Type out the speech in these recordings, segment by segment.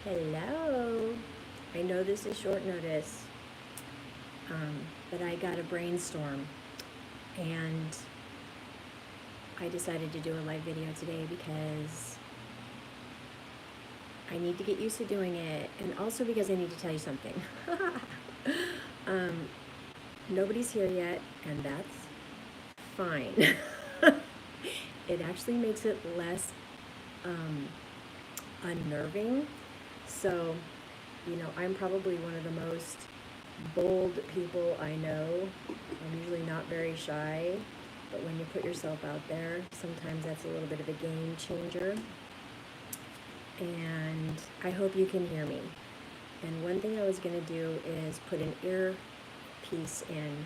Hello. I know this is short notice, but I got a brainstorm and I decided to do a live video today because I need to get used to doing it and also because I need to tell you something. um, Nobody's here yet, and that's fine. It actually makes it less um, unnerving. So, I'm probably one of the most bold people I know. I'm usually not very shy, but when you put yourself out there, sometimes that's a little bit of a game changer. And I hope you can hear me. And one thing I was going to do is put an earpiece in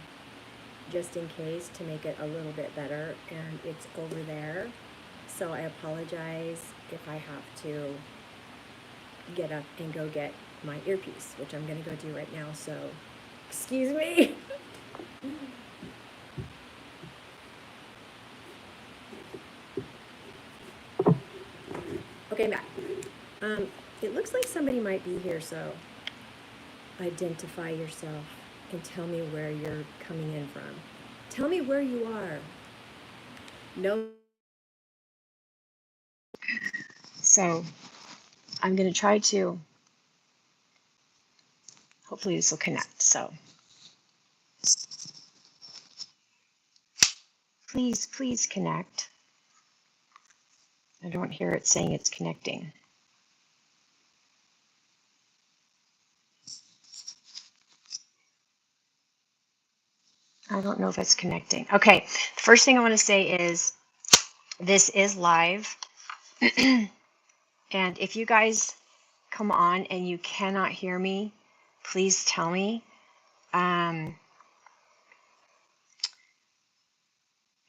just in case to make it a little bit better, and it's over there. So I apologize if I have to get up and go get my earpiece, which I'm going to go do right now. So, excuse me. Okay, I'm back. It looks like somebody might be here, so identify yourself and tell me where you're coming in from. Tell me where you are. No. So, I'm going to try to, hopefully this will connect. So, please connect. I don't hear it saying it's connecting. I don't know if it's connecting. Okay, the first thing I want to say is this is live. And if you guys come on and you cannot hear me, please tell me. I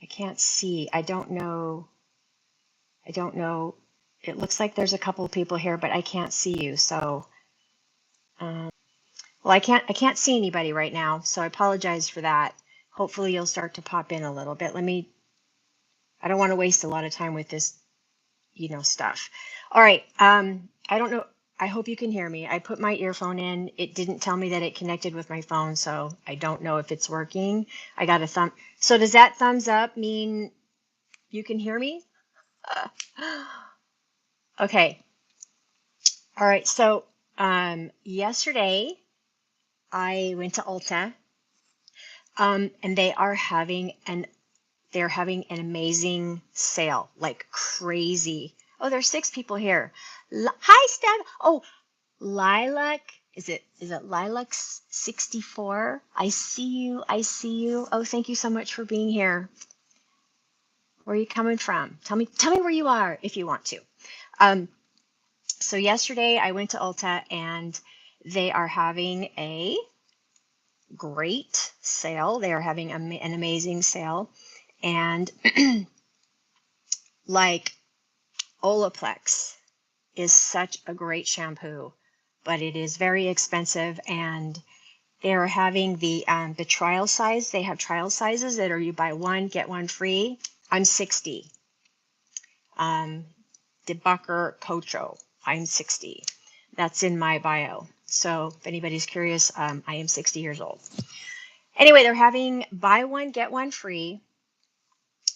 can't see. I don't know. It looks like there's a couple of people here, but I can't see you. So, well, I can't see anybody right now. So I apologize for that. Hopefully you'll start to pop in a little bit. I don't want to waste a lot of time with this, stuff. All right. I don't know. I hope you can hear me. I put my earphone in. It didn't tell me that it connected with my phone, so I don't know if it's working. I got a thumb. So does that thumbs up mean you can hear me? Okay. All right. So yesterday I went to Ulta, and they're having an amazing sale, like crazy. Oh, there's 6 people here. Hi, Steph. Oh, Lilac, is it Lilac 64? I see you. I see you. Oh, thank you so much for being here. Where are you coming from? Tell me where you are if you want to. So yesterday I went to Ulta and they are having a great sale. They are having an amazing sale. And like Olaplex is such a great shampoo, but it is very expensive, and they're having the trial size. They have trial sizes that are you buy one, get one free. I'm 60. DeBucker Cocho. I'm 60. That's in my bio. So if anybody's curious, I am 60 years old. Anyway, they're having buy one, get one free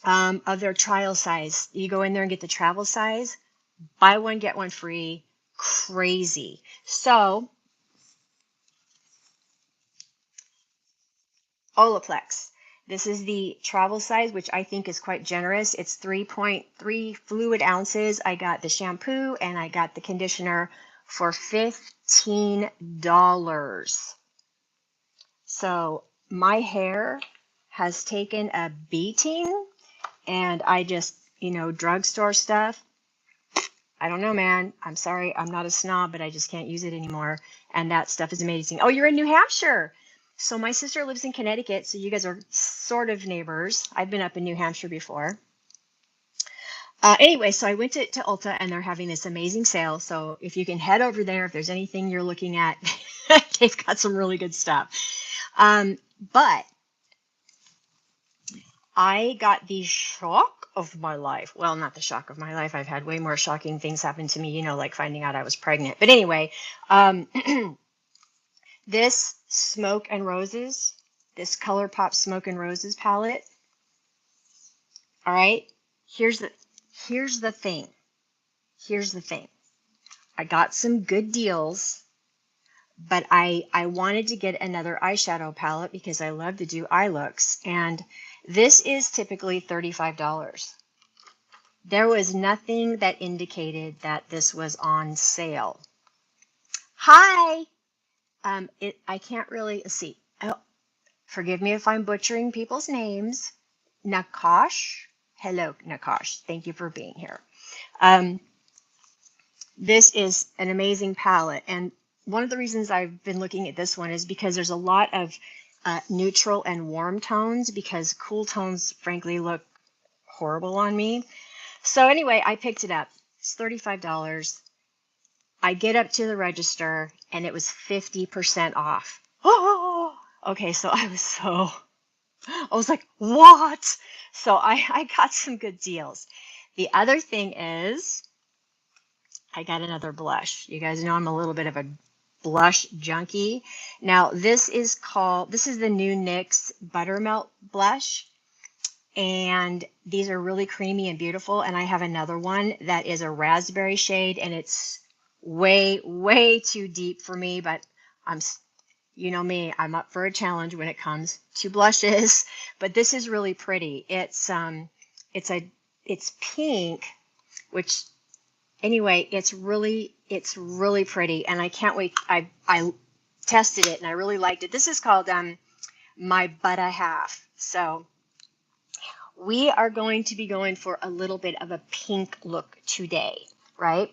of their trial size. You go in there and get the travel size. Buy one, get one free. Crazy. So Olaplex. This is the travel size, which I think is quite generous. It's 3.3 fluid ounces. I got the shampoo and I got the conditioner for $15. So my hair has taken a beating, and I just, drugstore stuff. I don't know, man. I'm sorry. I'm not a snob, but I just can't use it anymore. And that stuff is amazing. Oh, you're in New Hampshire. So my sister lives in Connecticut, so you guys are sort of neighbors. I've been up in New Hampshire before. Anyway, so I went to Ulta, and they're having this amazing sale. So if you can head over there, if there's anything you're looking at, they've got some really good stuff. But I got the shock of my life. Well, not the shock of my life. I've had way more shocking things happen to me, you know, like finding out I was pregnant. But anyway, um, this Smoke and Roses, this ColourPop Smoke and Roses palette. All right, here's the here's the thing. Here's the thing. I got some good deals, but I wanted to get another eyeshadow palette because I love to do eye looks, and this is typically $35. There was nothing that indicated that this was on sale. Hi. I can't really see. Oh, forgive me if I'm butchering people's names. Nakash. Hello, Nakash. Thank you for being here. Um, this is an amazing palette, and one of the reasons I've been looking at this one is because there's a lot of neutral and warm tones, because cool tones, frankly, look horrible on me. So anyway, I picked it up. It's $35. I get up to the register and it was 50% off. Oh, okay. So I was like, what? So I got some good deals. The other thing is I got another blush. You guys know I'm a little bit of a blush junkie. Now this is the new NYX Buttermelt blush. And these are really creamy and beautiful. And I have another one that is a raspberry shade, and it's way too deep for me, but you know me, I'm up for a challenge when it comes to blushes. But this is really pretty. It's pink, which anyway, it's really pretty, and I can't wait. I tested it and I really liked it. This is called My Butter Half. So we are going to be going for a little bit of a pink look today, right?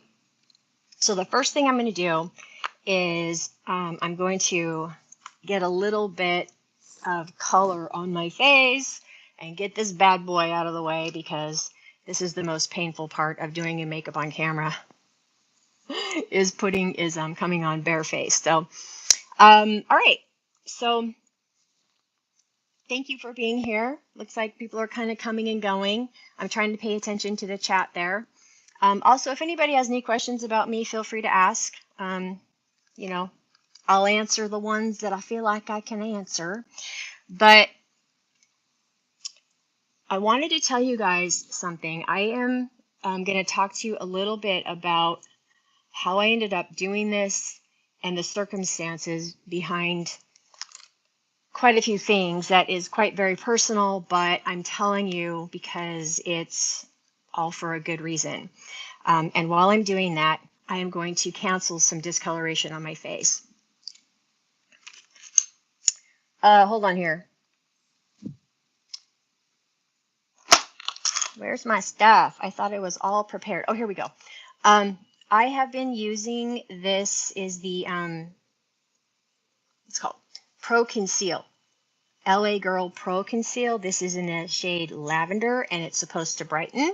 So the first thing I'm going to do is I'm going to get a little bit of color on my face and get this bad boy out of the way, because this is the most painful part of doing your makeup on camera is coming on bare face. So, all right. So thank you for being here. Looks like people are kind of coming and going. I'm trying to pay attention to the chat there. Also, if anybody has any questions about me, feel free to ask. You know, I'll answer the ones that I feel like I can answer. But I wanted to tell you guys something. I am going to talk to you a little bit about how I ended up doing this and the circumstances behind quite a few things that is quite very personal, but I'm telling you because it's all for a good reason. And while I'm doing that, I am going to cancel some discoloration on my face. Hold on here. Where's my stuff? I thought it was all prepared. Oh, here we go. I have been using this is the it's called Pro Conceal. LA Girl Pro Conceal. This is in the shade Lavender, and it's supposed to brighten.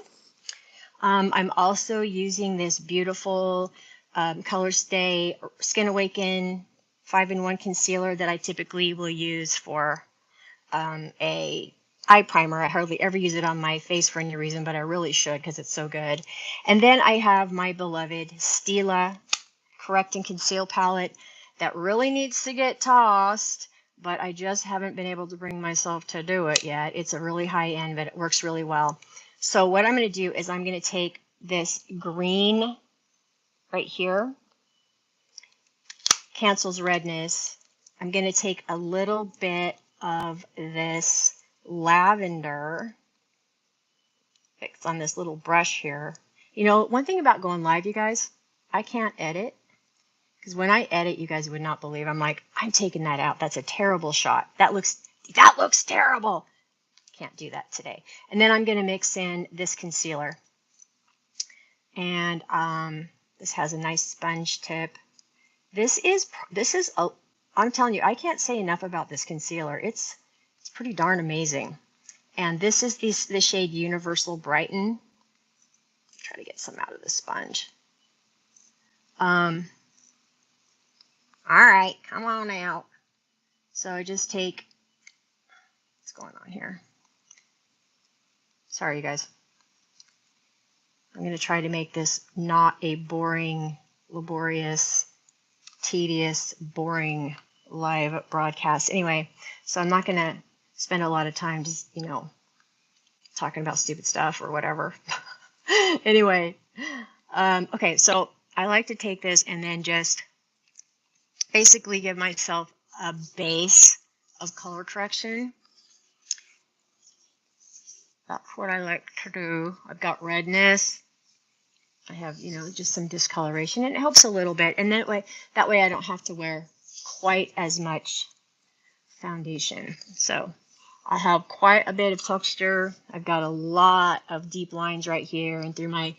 I'm also using this beautiful Colorstay Skin Awaken 5-in-1 concealer that I typically will use for a eye primer. I hardly ever use it on my face for any reason, but I really should because it's so good. And then I have my beloved Stila Correct and Conceal palette that really needs to get tossed, but I just haven't been able to bring myself to do it yet. It's a really high end, but it works really well. So what I'm going to do is I'm going to take this green right here, cancels redness. I'm going to take a little bit of this lavender, fix on this little brush here. You know, one thing about going live, you guys, I can't edit. Because when I edit, you guys would not believe. I'm like, I'm taking that out. That's a terrible shot. That looks terrible. Can't do that today. And then I'm going to mix in this concealer. And this has a nice sponge tip. I'm telling you, I can't say enough about this concealer. It's pretty darn amazing. And this is the shade Universal Brighten. Try to get some out of the sponge. All right, come on out. So I just take, what's going on here? Sorry, you guys. I'm going to try to make this not a boring, laborious, tedious, boring live broadcast. Anyway, so I'm not going to spend a lot of time just, talking about stupid stuff or whatever. Anyway, okay, so I like to take this and then just basically give myself a base of color correction. That's what I like to do. I've got redness. I have, just some discoloration, and it helps a little bit. And that way I don't have to wear quite as much foundation. So I have quite a bit of texture. I've got a lot of deep lines right here and through my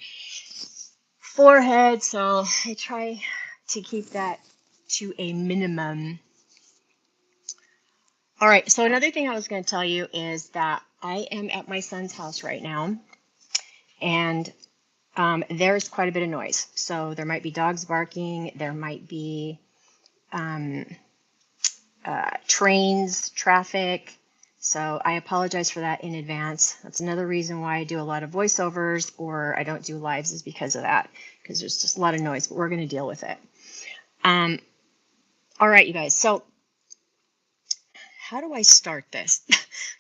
forehead. So I try to keep that to a minimum. All right. So another thing I was going to tell you is that I am at my son's house right now, and there's quite a bit of noise. So there might be dogs barking. There might be trains, traffic. So I apologize for that in advance. That's another reason why I do a lot of voiceovers or I don't do lives, is because of that, because there's just a lot of noise, but we're going to deal with it. All right, you guys. So how do I start this?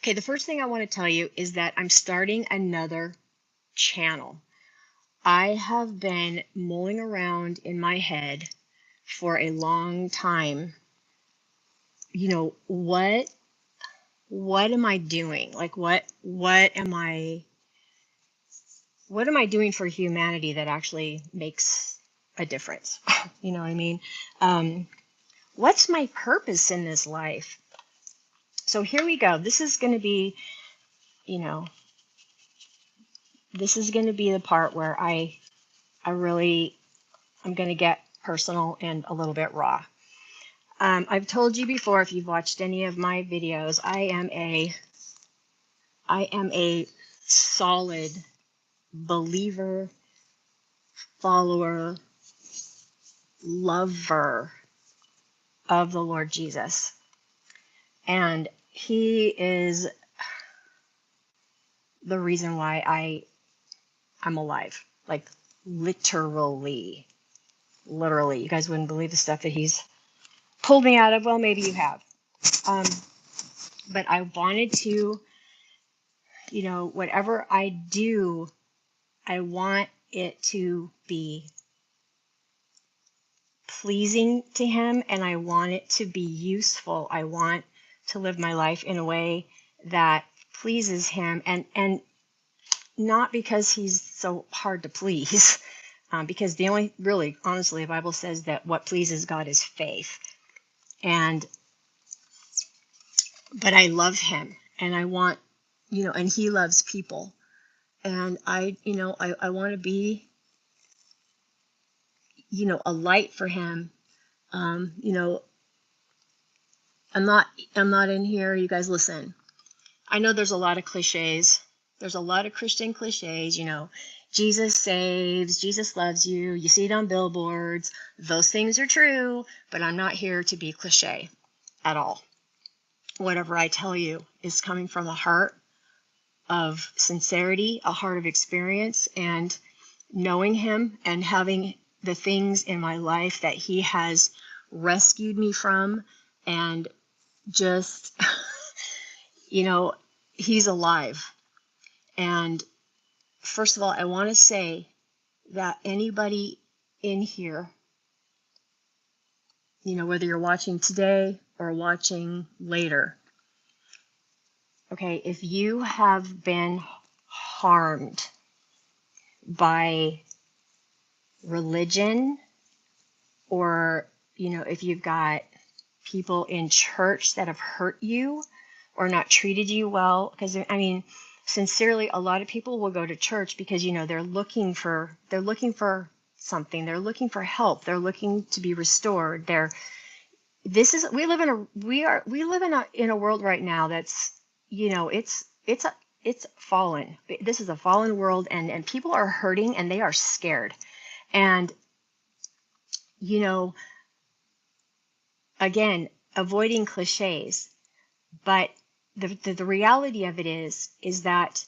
Okay, the first thing I want to tell you is that I'm starting another channel. I have been mulling around in my head for a long time. What am I doing? Like, what am I doing for humanity that actually makes a difference? You know what I mean? What's my purpose in this life? So here we go. This is going to be, this is going to be the part where I'm going to get personal and a little bit raw. I've told you before, if you've watched any of my videos, I am a solid believer, follower, lover of the Lord Jesus. And he is the reason why I'm alive. Like, literally. You guys wouldn't believe the stuff that he's pulled me out of. Well, maybe you have. But I wanted to, whatever I do, I want it to be pleasing to him, and I want it to be useful. I want to live my life in a way that pleases him, and not because he's so hard to please, because honestly, the Bible says that what pleases God is faith. But I love him, and I want, and he loves people, and I want to be, a light for him. I'm not in here. You guys listen. I know there's a lot of cliches. There's a lot of Christian cliches, Jesus saves, Jesus loves you. You see it on billboards. Those things are true, but I'm not here to be cliche at all. Whatever I tell you is coming from a heart of sincerity, a heart of experience, and knowing him and having the things in my life that he has rescued me from, and just, he's alive. And first of all, I want to say that anybody in here, whether you're watching today or watching later, okay, if you have been harmed by religion, or, if you've got people in church that have hurt you or not treated you well, because, sincerely, a lot of people will go to church because, they're looking for something. They're looking for help. They're looking to be restored. We live in a world right now that's, it's fallen. This is a fallen world, and people are hurting and they are scared. And, again, avoiding cliches, but the reality of it is that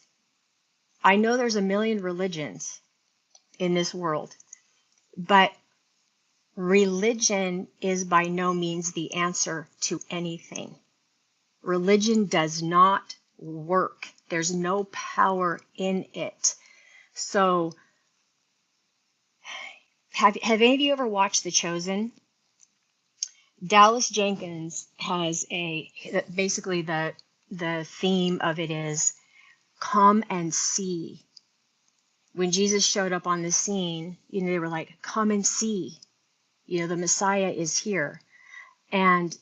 I know there's a million religions, in this world. But religion is by no means the answer to anything. Religion does not work. There's no power in it. So, have any of you ever watched The Chosen? Dallas Jenkins has basically the theme of it is come and see. When Jesus showed up on the scene, they were like, come and see. The Messiah is here. And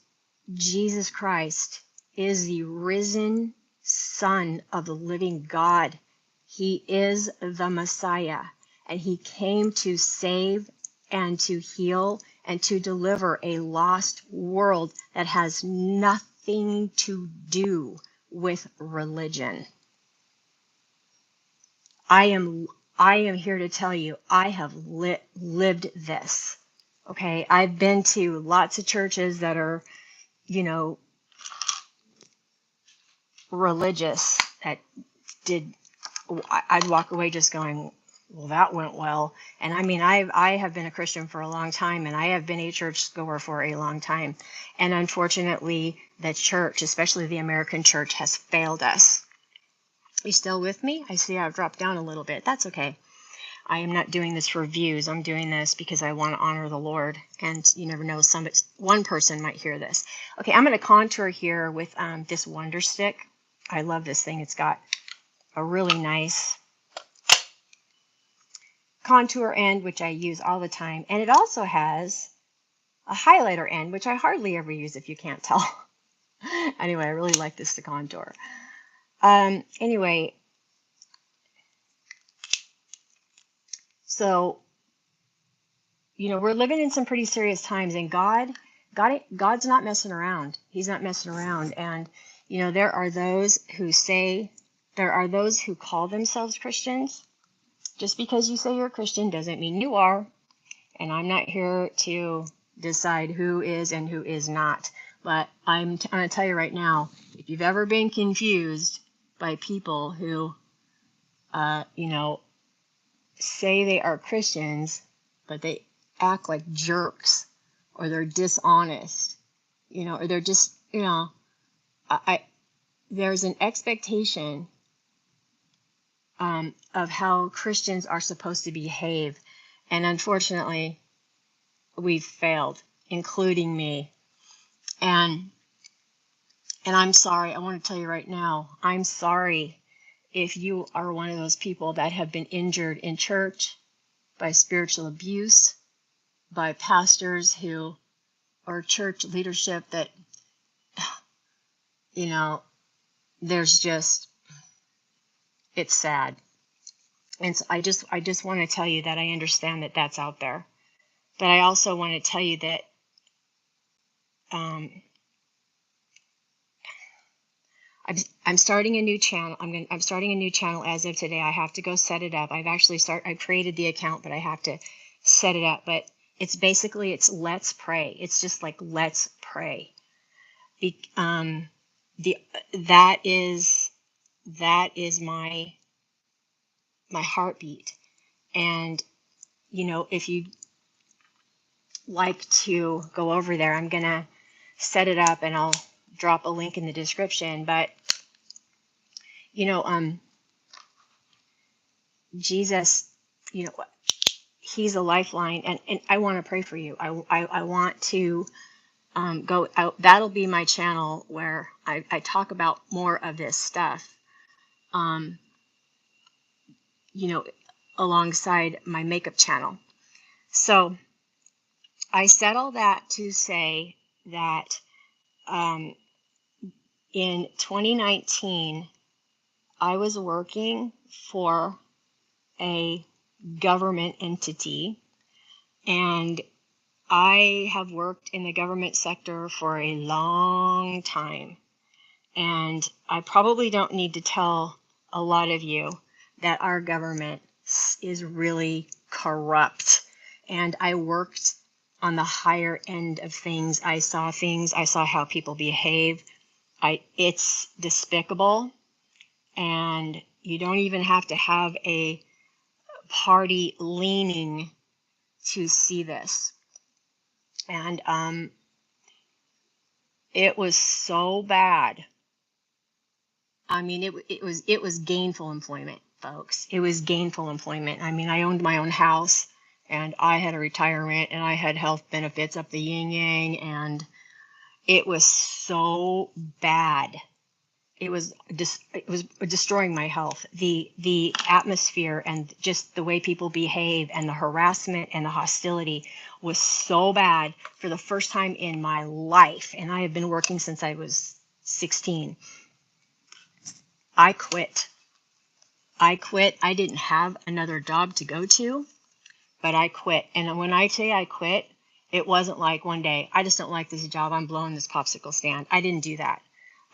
Jesus Christ is the risen Son of the living God. He is the Messiah, and he came to save and to heal and to deliver a lost world that has nothing to do with religion. I am here to tell you, I have lived this. Okay, I've been to lots of churches that are, religious, that I'd walk away just going, well, that went well. And I mean, I have been a Christian for a long time, and I have been a church goer for a long time. And unfortunately, the church, especially the American church, has failed us. Are you still with me? I see I've dropped down a little bit. That's okay. I am not doing this for views. I'm doing this because I want to honor the Lord. And you never know, one person might hear this. Okay, I'm going to contour here with this Wonder Stick. I love this thing. It's got a really nice contour end, which I use all the time. And it also has a highlighter end, which I hardly ever use, if you can't tell. Anyway, I really like this to contour. Anyway, so, we're living in some pretty serious times, and God's not messing around. He's not messing around. And, there are those who call themselves Christians. Just because you say you're a Christian doesn't mean you are. And I'm not here to decide who is and who is not. But I'm going to tell you right now, if you've ever been confused by people who, say they are Christians, but they act like jerks, or they're dishonest, or they're just, there's an expectation of how Christians are supposed to behave. And unfortunately, we've failed, including me. And I'm sorry. I want to tell you right now, I'm sorry if you are one of those people that have been injured in church by spiritual abuse, by pastors or church leadership that, there's just, it's sad. And so I just want to tell you that I understand that that's out there. But I also want to tell you that I'm starting a new channel. I'm starting a new channel as of today. I have to go set it up. I created the account, but I have to set it up. But it's basically, it's Let's Pray. It's just like, let's pray. That is my heartbeat. And, if you like to go over there, I'm going to set it up and I'll drop a link in the description. But, Jesus, he's a lifeline, and I want to pray for you. I want to go out. That'll be my channel where I talk about more of this stuff, alongside my makeup channel. So I said all that to say that in 2019, I was working for a government entity, and I have worked in the government sector for a long time. And I probably don't need to tell a lot of you that our government is really corrupt. And I worked on the higher end of things. I saw how people behave. It's despicable. And you don't even have to have a party leaning to see this. And it was so bad. I mean, it was gainful employment, folks. It was gainful employment. I mean, I owned my own house, and I had a retirement, and I had health benefits up the yin yang, and it was so bad. It was destroying my health. The atmosphere and just the way people behave and the harassment and the hostility was so bad for the first time in my life. And I have been working since I was 16. I quit. I didn't have another job to go to, but I quit. And when I say I quit, it wasn't like one day, I just don't like this job, I'm blowing this popsicle stand. I didn't do that.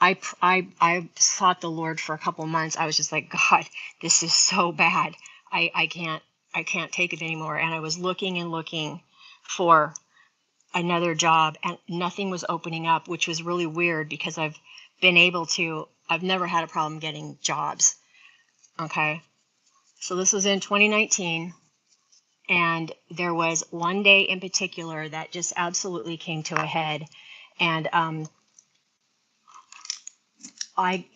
I sought the Lord for a couple months. I was just like, God, this is so bad. I can't take it anymore. And I was looking and looking for another job, and nothing was opening up, which was really weird because I've never had a problem getting jobs. Okay. So this was in 2019. And there was one day in particular that just absolutely came to a head. And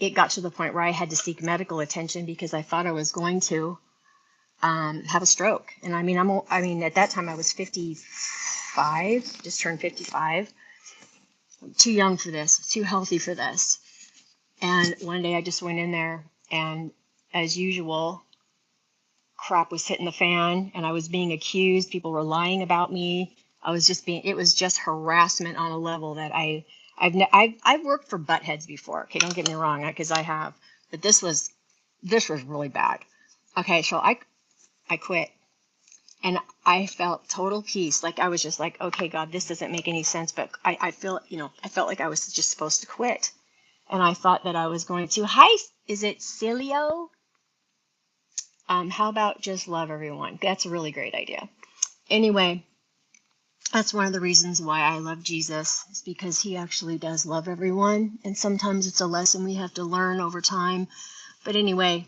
it got to the point where I had to seek medical attention because I thought I was going to have a stroke. And I mean, at that time I was 55, just turned 55. Too young for this, too healthy for this. And one day I just went in there, and as usual, crap was hitting the fan, and I was being accused. People were lying about me. It was just harassment on a level that I've worked for butt heads before. Okay, don't get me wrong, because I have, but this was really bad. Okay, so I quit, and I felt total peace. Like I was just like, okay, God, this doesn't make any sense, but I felt like I was just supposed to quit, and I thought that I was going to. Hi, is it Cilio? How about just love everyone? That's a really great idea. Anyway, that's one of the reasons why I love Jesus, is because he actually does love everyone. And sometimes it's a lesson we have to learn over time. But anyway,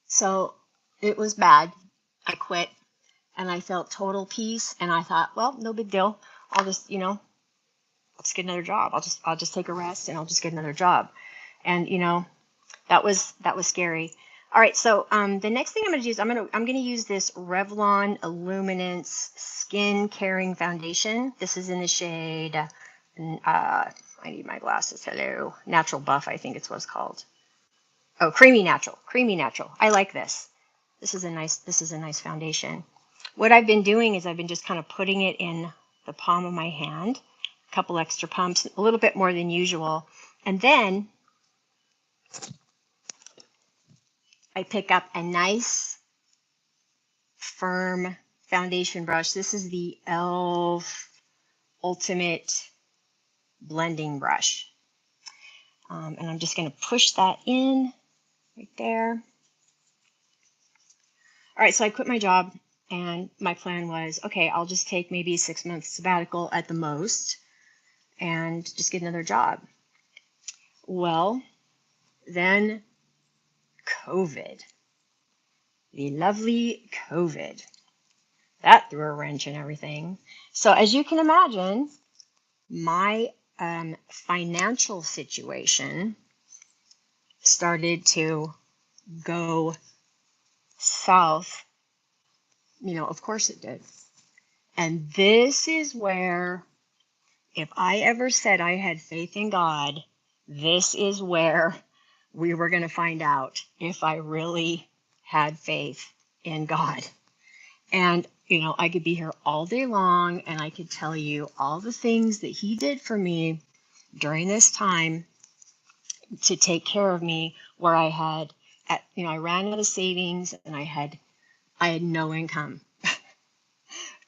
so it was bad. I quit, and I felt total peace. And I thought, well, no big deal. I'll just get another job. I'll just take a rest, and I'll just get another job. And that was scary. All right, so the next thing I'm going to do is I'm going to use this Revlon Illuminance Skin Caring Foundation. This is in the shade, I need my glasses. Hello, Natural Buff, I think it's what it's called. Oh, Creamy Natural. I like this. This is a nice foundation. What I've been doing is I've been just kind of putting it in the palm of my hand, a couple extra pumps, a little bit more than usual, and then I pick up a nice firm foundation brush. This is the e.l.f. Ultimate Blending Brush. And I'm just going to push that in right there. All right, so I quit my job, and my plan was, okay, I'll just take maybe a 6-month sabbatical at the most and just get another job. Well, then COVID. The lovely COVID. That threw a wrench in everything. So as you can imagine, my financial situation started to go south. Of course it did. And this is where, if I ever said I had faith in God, this is where we were going to find out if I really had faith in God. And, I could be here all day long, and I could tell you all the things that he did for me during this time to take care of me, where I ran out of savings, and I had no income.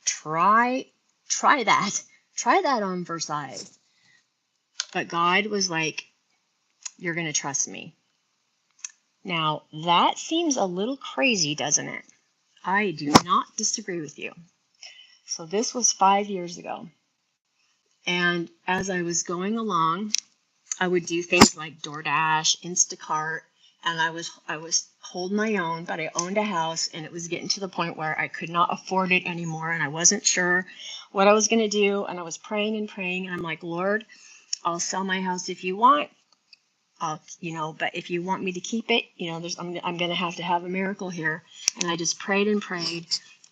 Try that on Versailles. But God was like, you're going to trust me. Now, that seems a little crazy, doesn't it? I do not disagree with you. So this was 5 years ago. And as I was going along, I would do things like DoorDash, Instacart, and I was holding my own, but I owned a house, and it was getting to the point where I could not afford it anymore, and I wasn't sure what I was going to do, and I was praying and praying, and I'm like, Lord, I'll sell my house if you want. But if you want me to keep it, I'm going to have a miracle here. And I just prayed and prayed.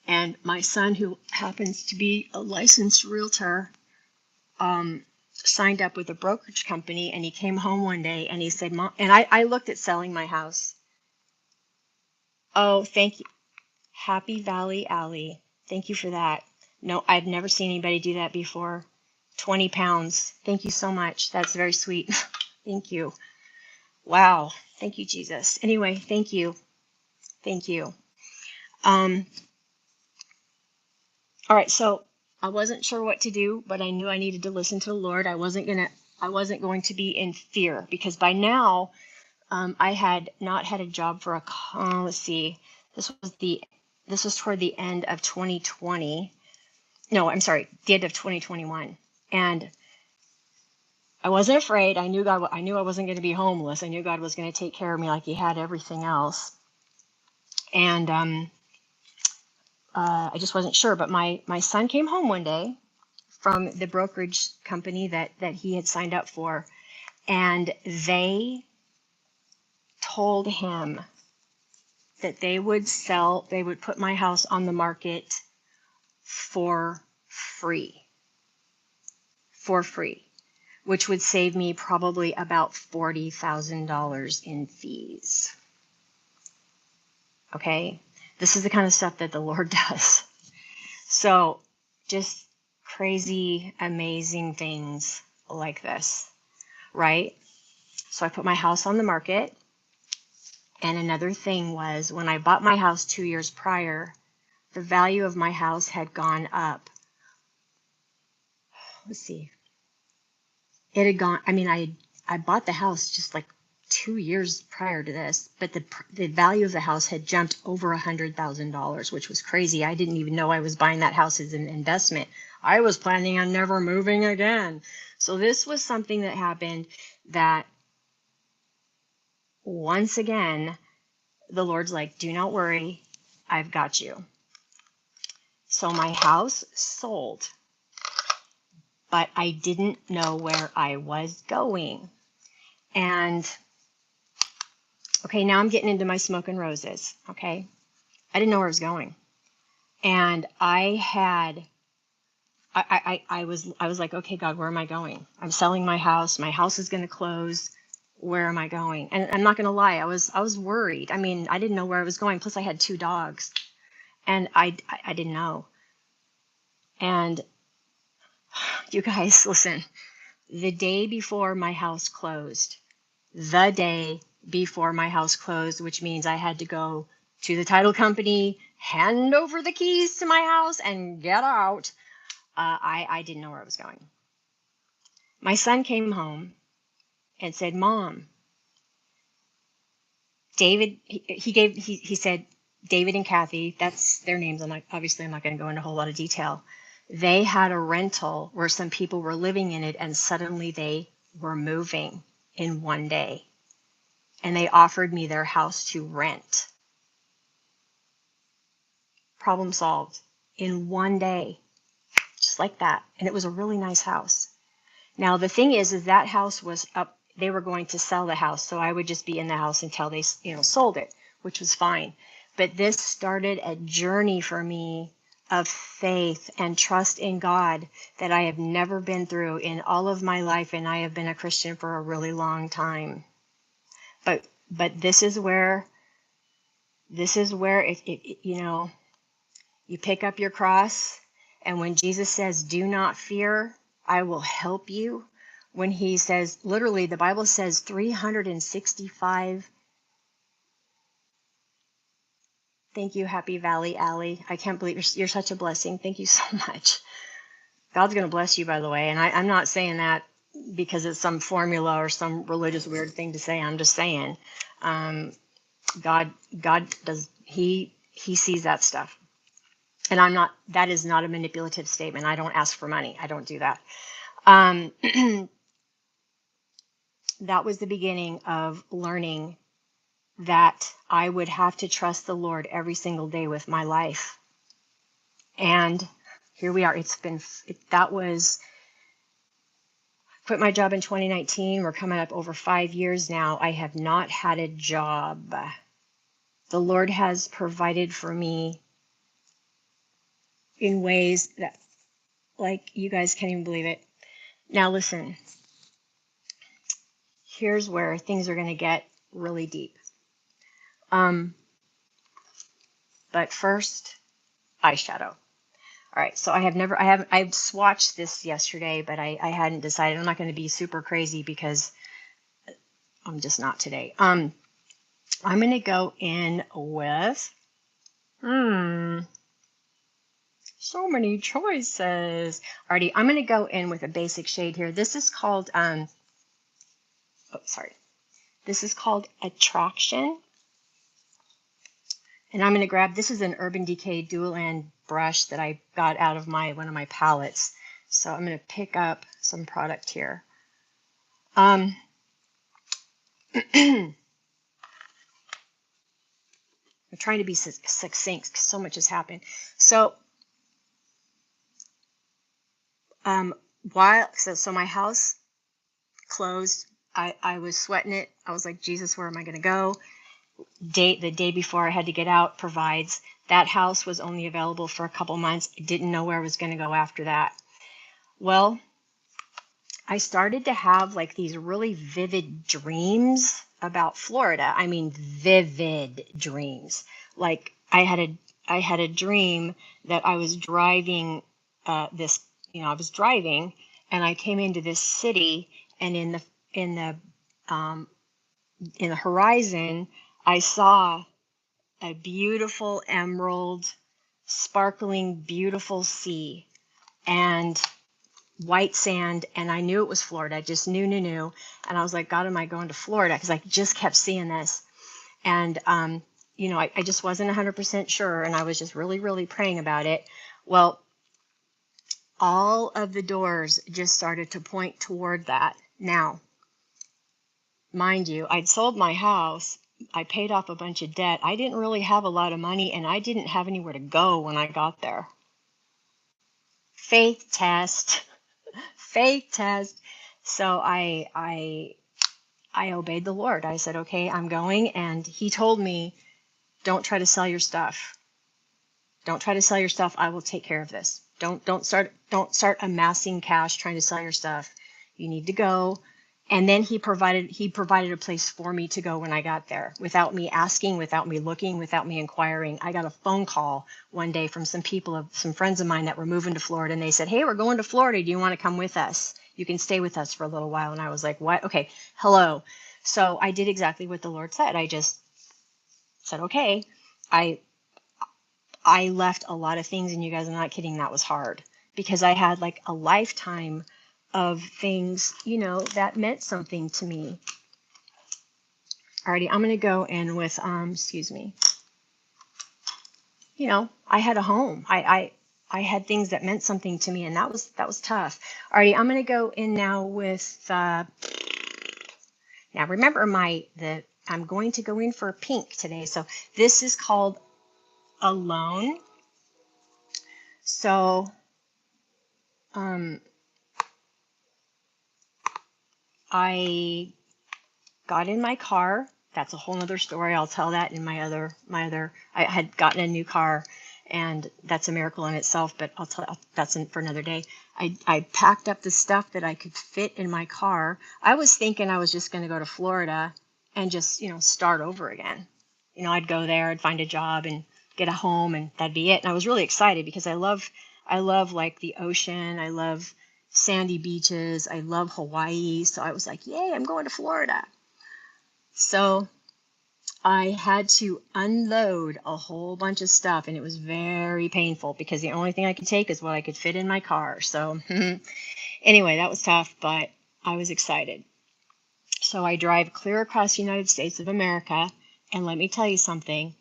And my son, who happens to be a licensed realtor, signed up with a brokerage company, and he came home one day and he said, Mom, and I looked at selling my house. Oh, thank you. Happy Valley Alley. Thank you for that. No, I've never seen anybody do that before. 20 pounds. Thank you so much. That's very sweet. Thank you. Wow. Thank you, Jesus. Anyway, thank you. Thank you. All right, so I wasn't sure what to do, but I knew I needed to listen to the Lord. I wasn't going to be in fear, because by now I had not had a job for let's see, this was toward the end of 2020. No, I'm sorry, the end of 2021. And I wasn't afraid. I knew I wasn't going to be homeless. I knew God was going to take care of me like he had everything else. And I just wasn't sure. But my son came home one day from the brokerage company that he had signed up for, and they told him that they would put my house on the market for free, which would save me probably about $40,000 in fees. Okay, this is the kind of stuff that the Lord does. So just crazy, amazing things like this, right? So I put my house on the market. And another thing was, when I bought my house 2 years prior, the value of my house had gone up. Let's see. It had gone, I bought the house just like 2 years prior to this, but the value of the house had jumped over $100,000, which was crazy. I didn't even know I was buying that house as an investment. I was planning on never moving again. So this was something that happened that, once again, the Lord's like, do not worry, I've got you. So my house sold, but I didn't know where I was going. And okay, now I'm getting into my smoke and roses. Okay, I didn't know where I was going, and I was like, okay, God, where am I going? I'm selling my house. My house is going to close. Where am I going? And I'm not going to lie, I was worried. I didn't know where I was going. Plus, I had 2 dogs, and I didn't know. And you guys, listen. The day before my house closed, which means I had to go to the title company, hand over the keys to my house, and get out. I didn't know where I was going. My son came home and said, Mom, David, he said, David and Kathy, that's their names. I'm not going to go into a whole lot of detail. They had a rental where some people were living in it, and suddenly they were moving in one day. And they offered me their house to rent. Problem solved in one day, just like that. And it was a really nice house. Now, the thing is that house was up. They were going to sell the house, so I would just be in the house until they, sold it, which was fine. But this started a journey for me of faith and trust in God that I have never been through in all of my life, and I have been a Christian for a really long time. But this is where if you pick up your cross, and when Jesus says, do not fear, I will help you. When he says, literally, the Bible says 365. Thank you, Happy Valley Alley. I can't believe you're such a blessing. Thank you so much. God's going to bless you, by the way. And I'm not saying that because it's some formula or some religious weird thing to say. I'm just saying, God does, he sees that stuff. And that is not a manipulative statement. I don't ask for money. I don't do that. That was the beginning of learning that I would have to trust the Lord every single day with my life. And here we are. That was, quit my job in 2019. We're coming up over 5 years now. I have not had a job. The Lord has provided for me in ways that, like, you guys can't even believe it. Now listen, here's where things are going to get really deep. But first, eyeshadow. All right, so I swatched this yesterday, but I hadn't decided. I'm not going to be super crazy because I'm just not today. I'm going to go in with, so many choices. Alrighty, I'm going to go in with a basic shade here. This is called, This is called Attraction. And I'm going to grab, this is an Urban Decay dual end brush that I got out of one of my palettes. So I'm going to pick up some product here. I'm trying to be succinct because so much has happened. So, so my house closed. I was sweating it. I was like, Jesus, where am I going to go? The day before I had to get out provides. That house was only available for a couple months. I didn't know where I was going to go after that. Well, I started to have like these really vivid dreams about Florida. I mean, vivid dreams. Like I had a dream that I was driving I was driving and I came into this city, and in the horizon, I saw a beautiful emerald, sparkling, beautiful sea and white sand. And I knew it was Florida. I just knew. And I was like, God, am I going to Florida? Because I just kept seeing this. And, I just wasn't 100% sure. And I was just really, really praying about it. Well, all of the doors just started to point toward that. Now, mind you, I'd sold my house. I paid off a bunch of debt. I didn't really have a lot of money, and I didn't have anywhere to go when I got there. Faith test. Faith test. So I obeyed the Lord. I said, okay, I'm going. And he told me, don't try to sell your stuff. Don't try to sell your stuff. I will take care of this. Don't start amassing cash trying to sell your stuff. You need to go. And then he provided a place for me to go when I got there, without me asking, without me looking, without me inquiring. I got a phone call one day from some friends of mine that were moving to Florida, and they said, hey, we're going to Florida. Do you want to come with us? You can stay with us for a little while. And I was like, what? Okay, hello. So I did exactly what the Lord said. I just said, okay. I left a lot of things, and you guys, I'm not kidding, that was hard, because I had like a lifetime of things, that meant something to me. Alrighty, I'm going to go in with, excuse me. I had a home. I had things that meant something to me, and that was tough. Alrighty, I'm going to go in now with, now remember I'm going to go in for pink today. So this is called Alone. So, I got in my car. That's a whole nother story. I'll tell that in I had gotten a new car, and that's a miracle in itself, but that's for another day. I packed up the stuff that I could fit in my car. I was thinking I was just going to go to Florida and just, start over again. I'd go there, I'd find a job and get a home, and that'd be it. And I was really excited because I love like the ocean. I love sandy beaches. I love Hawaii. So I was like, yay, I'm going to Florida. So I had to unload a whole bunch of stuff, and it was very painful because the only thing I could take is what I could fit in my car. So anyway, that was tough, but I was excited. So I drive clear across the United States of America, and let me tell you something.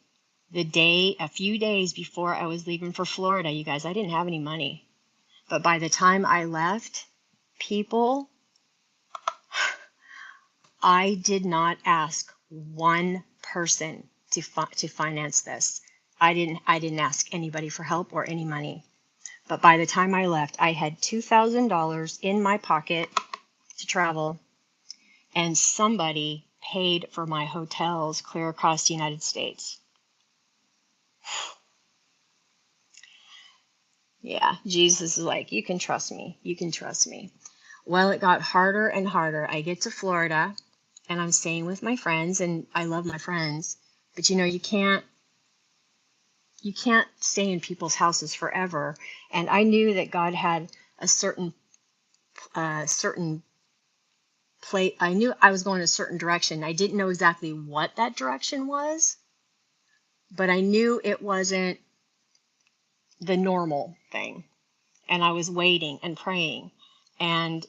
A few days before I was leaving for Florida, you guys, I didn't have any money. But by the time I left, I did not ask one person to finance this. I didn't ask anybody for help or any money. But by the time I left, I had $2,000 in my pocket to travel, and somebody paid for my hotels clear across the United States. Yeah, Jesus is like, you can trust me. You can trust me. Well, it got harder and harder. I get to Florida, and I'm staying with my friends, and I love my friends. But you can't stay in people's houses forever. And I knew that God had a certain place. I knew I was going a certain direction. I didn't know exactly what that direction was, but I knew it wasn't the normal thing. And I was waiting and praying, and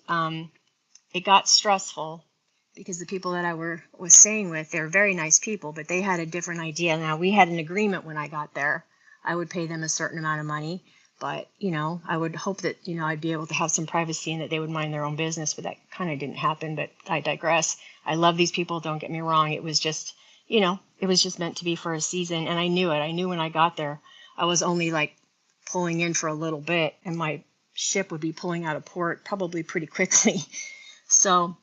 it got stressful because the people that I was staying with, they're very nice people, but they had a different idea. Now, we had an agreement when I got there. I would pay them a certain amount of money, but I would hope that I'd be able to have some privacy and that they would mind their own business. But that kind of didn't happen. But I digress. I love these people. Don't get me wrong. It was just it was just meant to be for a season, and I knew it. I knew when I got there, I was only like pulling in for a little bit, and my ship would be pulling out of port probably pretty quickly. So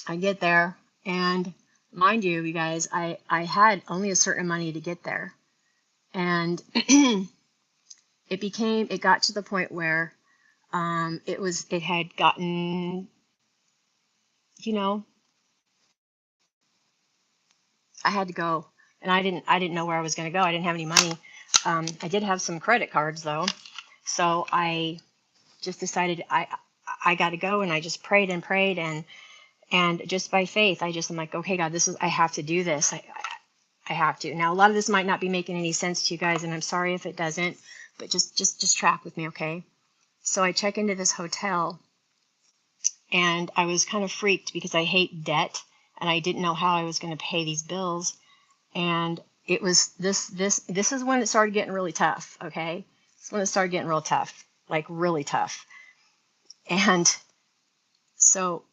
I get there, and mind you guys, I had only a certain money to get there, and it got to the point where it had gotten, I had to go, and I didn't know where I was going to go. I didn't have any money. I did have some credit cards though, so I just decided I got to go, and I just prayed and prayed, and just by faith, I'm like, okay, God, I have to do this. I have to. Now, a lot of this might not be making any sense to you guys, and I'm sorry if it doesn't, but just track with me, okay? So I check into this hotel, and I was kind of freaked because I hate debt, and I didn't know how I was going to pay these bills. And it was this is when it started getting really tough, okay? It's when it started getting real tough, like really tough. And so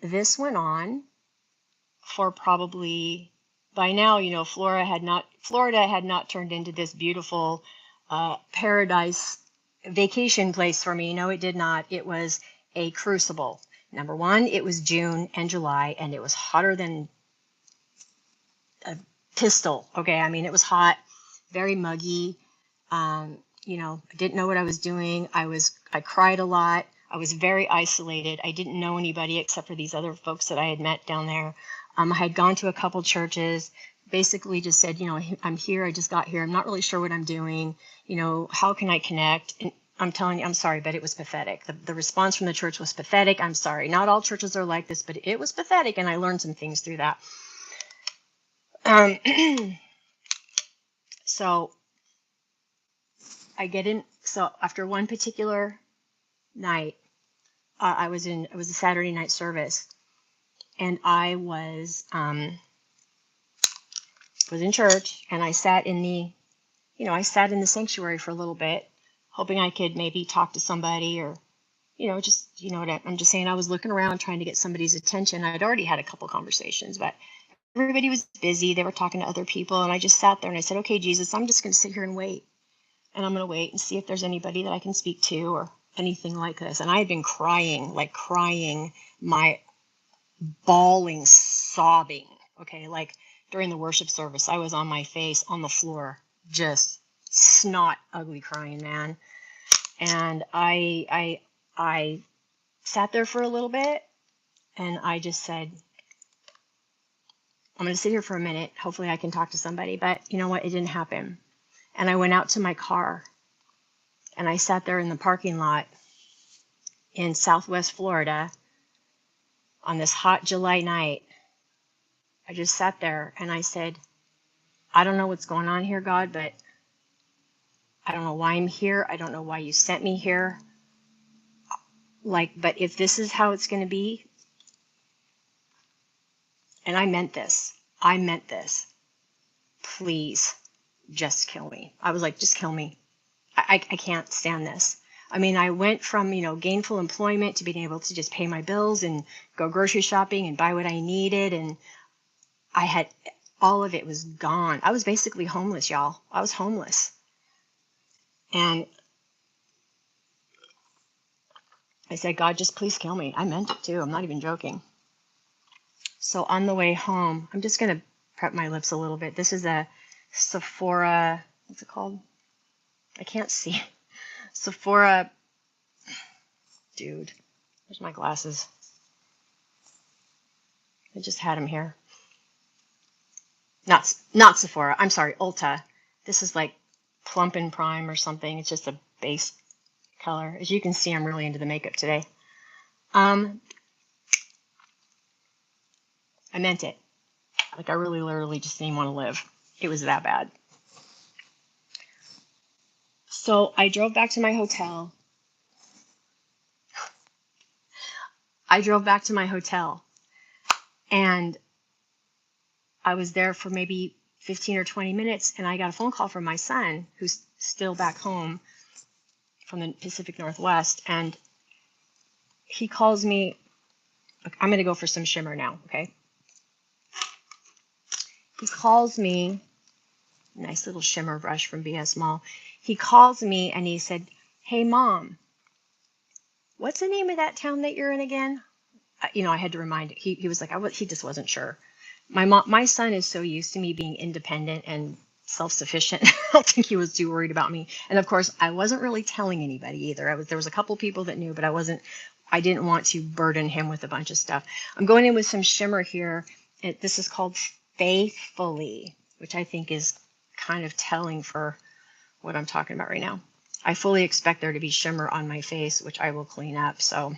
this went on for probably, by now, Florida had not turned into this beautiful paradise vacation place for me. No, it did not. It was a crucible. Number one, it was June and July, and it was hotter than a pistol. Okay, I mean, it was hot, very muggy. I didn't know what I was doing. I cried a lot. I was very isolated. I didn't know anybody except for these other folks that I had met down there. I had gone to a couple churches, basically just said, I'm here. I just got here. I'm not really sure what I'm doing. How can I connect? And I'm telling you, I'm sorry, but it was pathetic. The response from the church was pathetic. I'm sorry. Not all churches are like this, but it was pathetic, and I learned some things through that. So I get in. So after one particular night, it was a Saturday night service, and I was in church, and I sat in the sanctuary for a little bit, hoping I could maybe talk to somebody, or I'm just saying, I was looking around trying to get somebody's attention. I'd already had a couple conversations, but everybody was busy. They were talking to other people, and I just sat there and I said, okay, Jesus, I'm just going to sit here and wait. And I'm going to wait and see if there's anybody that I can speak to or anything like this. And I had been crying, my bawling, sobbing. Okay, like during the worship service, I was on my face on the floor, just snot, ugly crying, man. And I sat there for a little bit, and I just said, I'm going to sit here for a minute. Hopefully I can talk to somebody. But you know what? It didn't happen. And I went out to my car, and I sat there in the parking lot in Southwest Florida on this hot July night. I just sat there and I said, I don't know what's going on here, God, but I don't know why I'm here. I don't know why you sent me here. But if this is how it's going to be, and I meant this, please just kill me. I was like, just kill me. I can't stand this. I mean, I went from, gainful employment to being able to just pay my bills and go grocery shopping and buy what I needed. And I had, all of it was gone. I was basically homeless, y'all. I was homeless. And I said, God, just please kill me. I meant it too. I'm not even joking. So on the way home, I'm just going to prep my lips a little bit. This is a Sephora, what's it called? I can't see. Sephora, dude, where's my glasses? I just had them here. Not Sephora. I'm sorry, Ulta. This is like Plump and Prime or something. It's just a base color. As you can see, I'm really into the makeup today. I meant it. Like I really literally just didn't want to live. It was that bad. So I drove back to my hotel. And I was there for maybe 15 or 20 minutes, and I got a phone call from my son, who's still back home from the Pacific Northwest, and he calls me. Look, I'm going to go for some shimmer now, okay? He calls me, nice little shimmer brush from BS Mall. He calls me and he said, hey, Mom, what's the name of that town that you're in again? I had to remind him. He was like, he just wasn't sure. My son is so used to me being independent and self-sufficient. I don't think he was too worried about me. And of course, I wasn't really telling anybody either. There was a couple people that knew, but I didn't want to burden him with a bunch of stuff. I'm going in with some shimmer here. This is called Faithfully, which I think is kind of telling for what I'm talking about right now. I fully expect there to be shimmer on my face, which I will clean up. So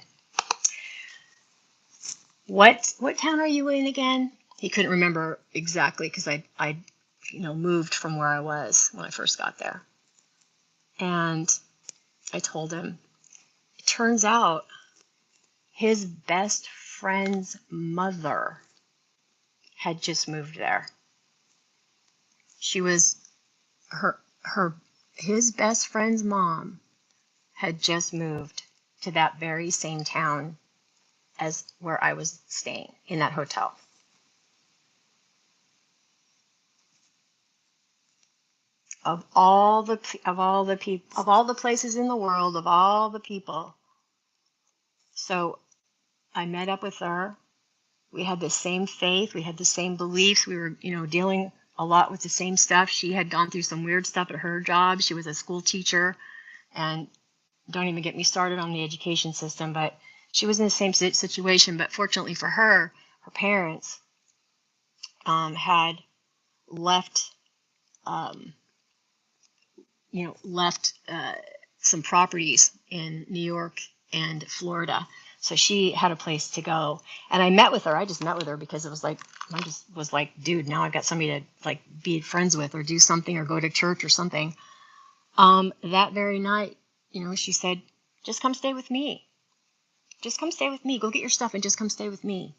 what town are you in again? He couldn't remember exactly because I moved from where I was when I first got there. And I told him, it turns out his best friend's mother had just moved there. His best friend's mom had just moved to that very same town as where I was staying in that hotel. Of all the places in the world, of all the people. So I met up with her. We had the same faith. We had the same beliefs. We were, dealing a lot with the same stuff. She had gone through some weird stuff at her job. She was a school teacher, and don't even get me started on the education system, but she was in the same situation. But fortunately for her, her parents had left some properties in New York and Florida. So she had a place to go. And I met with her. I just met with her because it was like, I just was like, dude, now I've got somebody to like be friends with or do something or go to church or something. That very night, she said, just come stay with me. Just come stay with me. Go get your stuff and just come stay with me.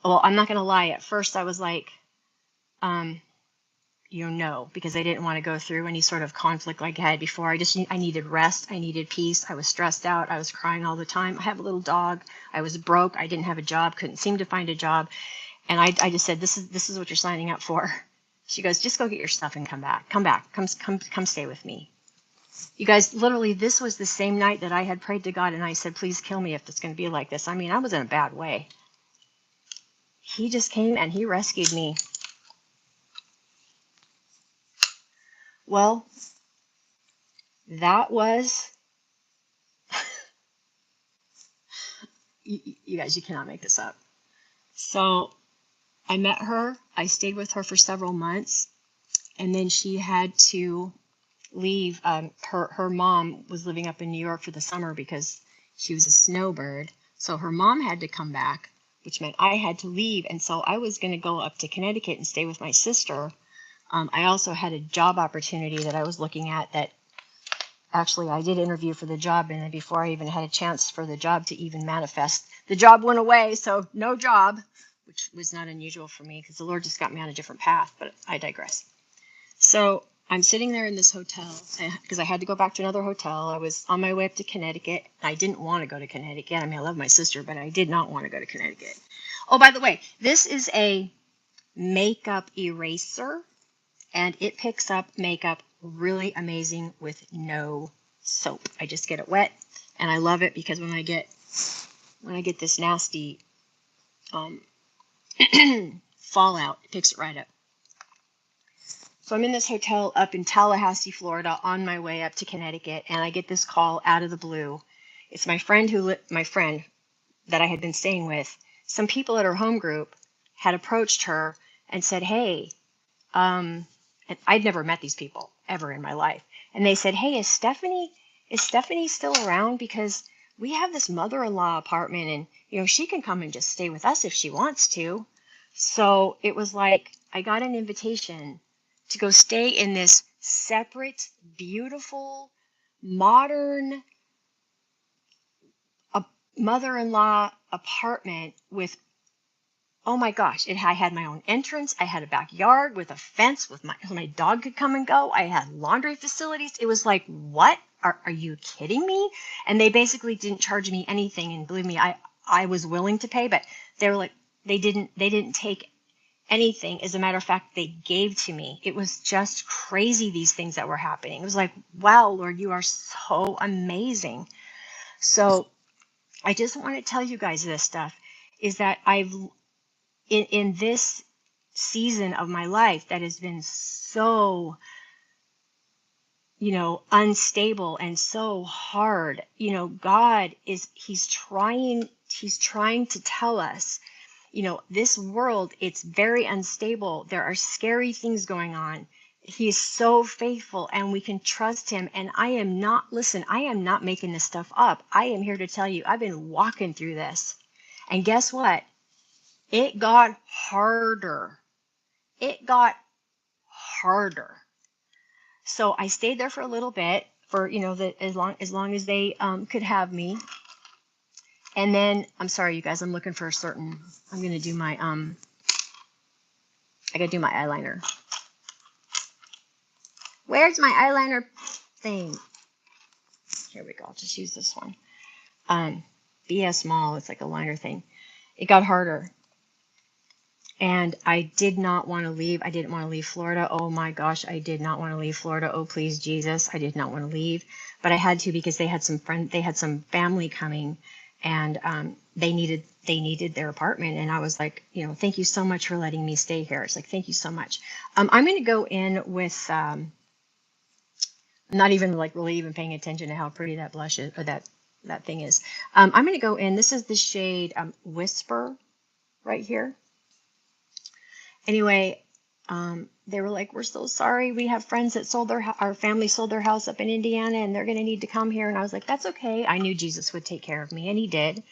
Well, I'm not going to lie. At first I was like, no, because I didn't want to go through any sort of conflict like I had before. I needed rest. I needed peace. I was stressed out. I was crying all the time. I have a little dog. I was broke. I didn't have a job. Couldn't seem to find a job. And I just said, this is what you're signing up for. She goes, just go get your stuff and come back. Come stay with me. You guys, literally, this was the same night that I had prayed to God and I said, please kill me if it's going to be like this. I mean, I was in a bad way. He just came and he rescued me. Well, that was, you guys, you cannot make this up. So I met her. I stayed with her for several months. And then she had to leave. Her mom was living up in New York for the summer because she was a snowbird. So her mom had to come back, which meant I had to leave. And so I was going to go up to Connecticut and stay with my sister. I also had a job opportunity that I was looking at that actually I did interview for the job, and then before I even had a chance for the job to even manifest, the job went away, so no job, which was not unusual for me because the Lord just got me on a different path, but I digress. So I'm sitting there in this hotel because I had to go back to another hotel. I was on my way up to Connecticut. I didn't want to go to Connecticut. I mean, I love my sister, but I did not want to go to Connecticut. Oh, by the way, this is a makeup eraser, and it picks up makeup really amazing with no soap. I just get it wet, and I love it because when I get this nasty fallout, it picks it right up. So I'm in this hotel up in Tallahassee, Florida, on my way up to Connecticut, and I get this call out of the blue. It's my friend that I had been staying with. Some people at her home group had approached her and said, "Hey," and I'd never met these people ever in my life, and they said, "Hey, is Stephanie still around? Because we have this mother-in-law apartment, and she can come and just stay with us if she wants to." So it was like I got an invitation to go stay in this separate, beautiful, modern mother-in-law apartment with, oh my gosh, I had my own entrance. I had a backyard with a fence so my dog could come and go. I had laundry facilities. It was like, what? Are you kidding me? And they basically didn't charge me anything. And believe me, I was willing to pay, but they were like, they didn't take anything. As a matter of fact, they gave to me. It was just crazy, these things that were happening. It was like, wow, Lord, you are so amazing. So I just want to tell you guys this stuff is that in this season of my life that has been so, unstable and so hard, God he's trying to tell us, this world, it's very unstable. There are scary things going on. He is so faithful and we can trust him. And I am not making this stuff up. I am here to tell you, I've been walking through this. And guess what? It got harder. It got harder. So I stayed there for a little bit for, as long as they could have me. And then, I'm sorry, you guys, I'm going to do my, I gotta do my eyeliner. Where's my eyeliner thing? Here we go. I'll just use this one. BS Mall. It's like a liner thing. It got harder. And I did not want to leave. I didn't want to leave Florida. Oh my gosh, I did not want to leave Florida. Oh, please, Jesus. I did not want to leave. But I had to because they had some family coming, and they needed their apartment. And I was like, thank you so much for letting me stay here. It's like, thank you so much. I'm going to go in with not even like really even paying attention to how pretty that blush is, or that thing is. I'm going to go in. This is the shade Whisper right here. Anyway, they were like, "We're so sorry. We have friends that our family sold their house up in Indiana, and they're going to need to come here." And I was like, "That's okay." I knew Jesus would take care of me, and he did.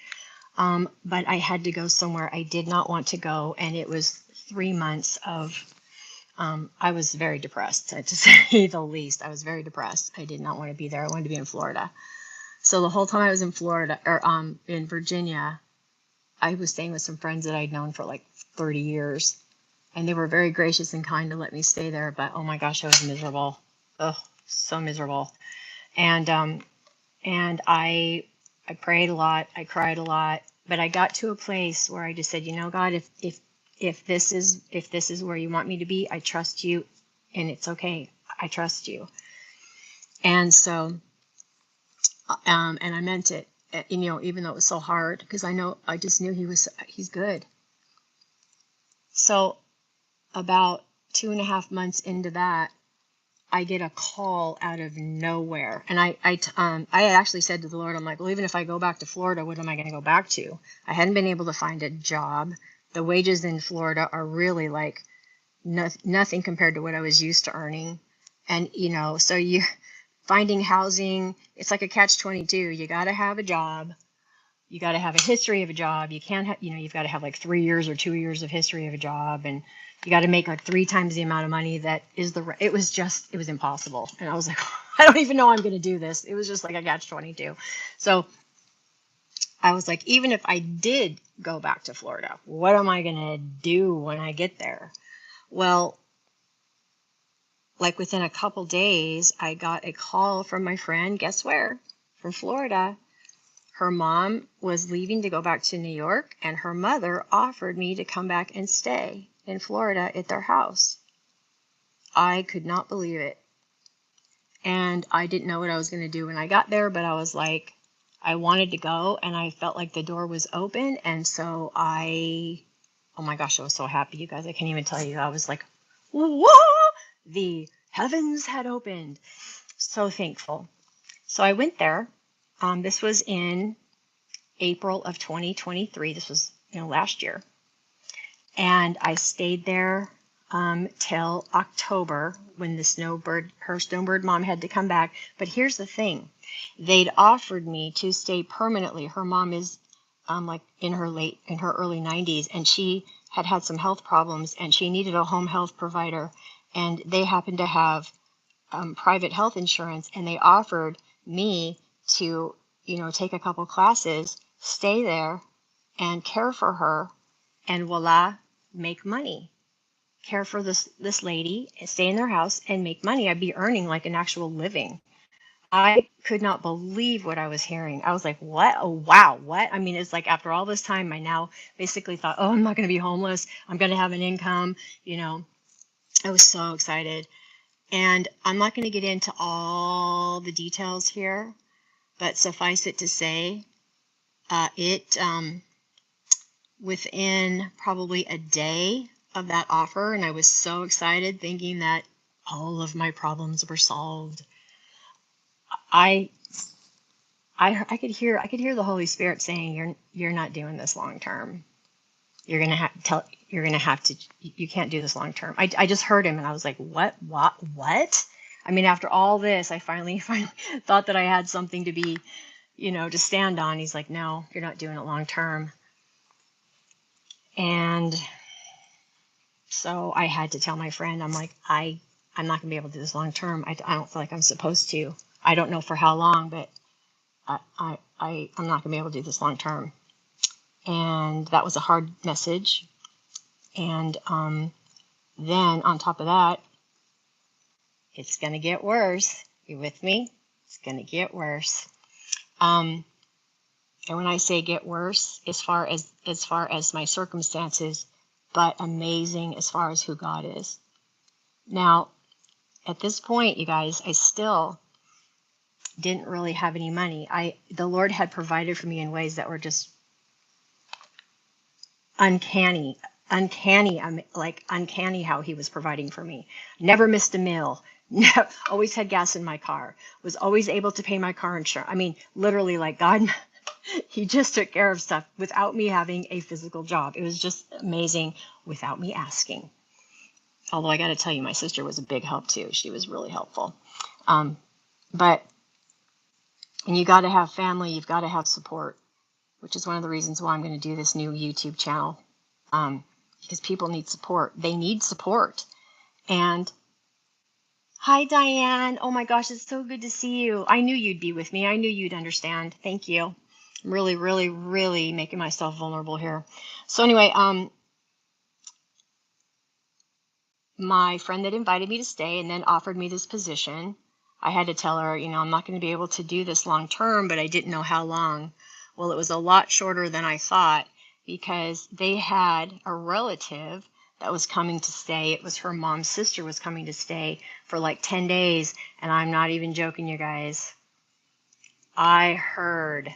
But I had to go somewhere I did not want to go, and it was 3 months of, I was very depressed, to say the least. I was very depressed. I did not want to be there. I wanted to be in Florida. So the whole time I was in Florida, or in Virginia, I was staying with some friends that I'd known for like 30 years. And they were very gracious and kind to let me stay there. But oh my gosh, I was miserable. Oh, so miserable. And I prayed a lot. I cried a lot. But I got to a place where I just said, God, if this is where you want me to be, I trust you, and it's okay. I trust you. And so, and I meant it. Even though it was so hard, because I just knew he's good. So about 2.5 months into that, I get a call out of nowhere. And I actually said to the Lord, I'm like, well, even if I go back to Florida, what am I going to go back to? I hadn't been able to find a job. The wages in Florida are really like nothing compared to what I was used to earning. And, so finding housing, it's like a catch-22. You got to have a job. You got to have a history of a job. You can't have, you've got to have like 3 years or 2 years of history of a job. And you got to make like 3 times the amount of money that is it was impossible. And I was like, I don't even know I'm going to do this. It was just like a catch-22. So I was like, even if I did go back to Florida, what am I going to do when I get there? Well, like within a couple days, I got a call from my friend, guess where? From Florida. Her mom was leaving to go back to New York, and her mother offered me to come back and stay in Florida at their house. I could not believe it. And I didn't know what I was going to do when I got there, but I was like, I wanted to go, and I felt like the door was open. And so oh my gosh, I was so happy, you guys. I can't even tell you. I was like, whoa, the heavens had opened. So thankful. So I went there. This was in April of 2023. This was, last year. And I stayed there till October when her snowbird mom had to come back. But here's the thing. They'd offered me to stay permanently. Her mom is like in her early 90s, and she had some health problems, and she needed a home health provider. And they happened to have private health insurance, and they offered me to, take a couple classes, stay there, and care for her, and voila, make money. Care for this lady, stay in their house, and make money. I'd be earning like an actual living. I could not believe what I was hearing. I was like, what? Oh, wow. What? I mean, it's like after all this time, I now basically thought, oh, I'm not going to be homeless. I'm going to have an income. I was so excited. And I'm not going to get into all the details here, but suffice it to say, within probably a day of that offer, and I was so excited thinking that all of my problems were solved. I could hear the Holy Spirit saying, you're not doing this long term. You're gonna have to, you can't do this long term. I just heard him, and I was like, what? I mean, after all this, I finally thought that I had something to be, to stand on. He's like, no, you're not doing it long term. And so I had to tell my friend, I'm like, I'm not gonna be able to do this long term. I don't feel like I'm supposed to. I don't know for how long, but I'm not gonna be able to do this long term. And that was a hard message. And then on top of that, it's gonna get worse. You with me? It's gonna get worse. And when I say get worse, as far as my circumstances, but amazing as far as who God is. Now, at this point, you guys, I still didn't really have any money. The Lord had provided for me in ways that were just uncanny, like uncanny how he was providing for me. Never missed a meal. Always had gas in my car. Was always able to pay my car insurance. I mean, literally, like God, he just took care of stuff without me having a physical job. It was just amazing without me asking. Although I got to tell you, my sister was a big help too. She was really helpful. But and you got to have family. You've got to have support, which is one of the reasons why I'm going to do this new YouTube channel. Because people need support. They need support. And hi, Diane. Oh my gosh, it's so good to see you. I knew you'd be with me. I knew you'd understand. Thank you. I'm really, really, really making myself vulnerable here. So anyway, my friend that invited me to stay and then offered me this position, I had to tell her, I'm not going to be able to do this long term, but I didn't know how long. Well, it was a lot shorter than I thought because they had a relative that was coming to stay. It was her mom's sister was coming to stay for like 10 days. And I'm not even joking, you guys. I heard,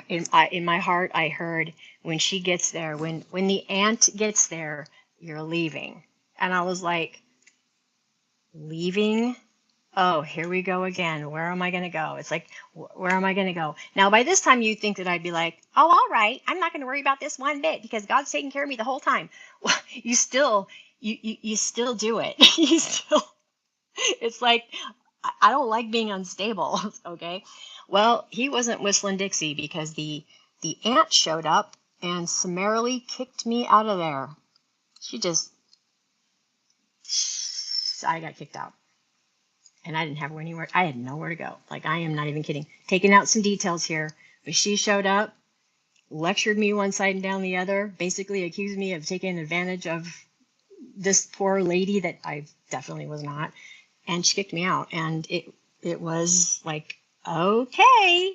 in my heart, I heard when she gets there, when the aunt gets there, you're leaving. And I was like, leaving? Oh, here we go again. Where am I going to go? It's like, where am I going to go? Now, by this time, you'd think that I'd be like, oh, all right. I'm not going to worry about this one bit because God's taking care of me the whole time. Well, you still do it. It's like, I don't like being unstable. Okay. Well, he wasn't whistling Dixie because the aunt showed up and summarily kicked me out of there. I got kicked out. And I didn't have anywhere. I had nowhere to go. Like, I am not even kidding. Taking out some details here. But she showed up, lectured me one side and down the other, basically accused me of taking advantage of this poor lady that I definitely was not, and she kicked me out. And it was like, okay,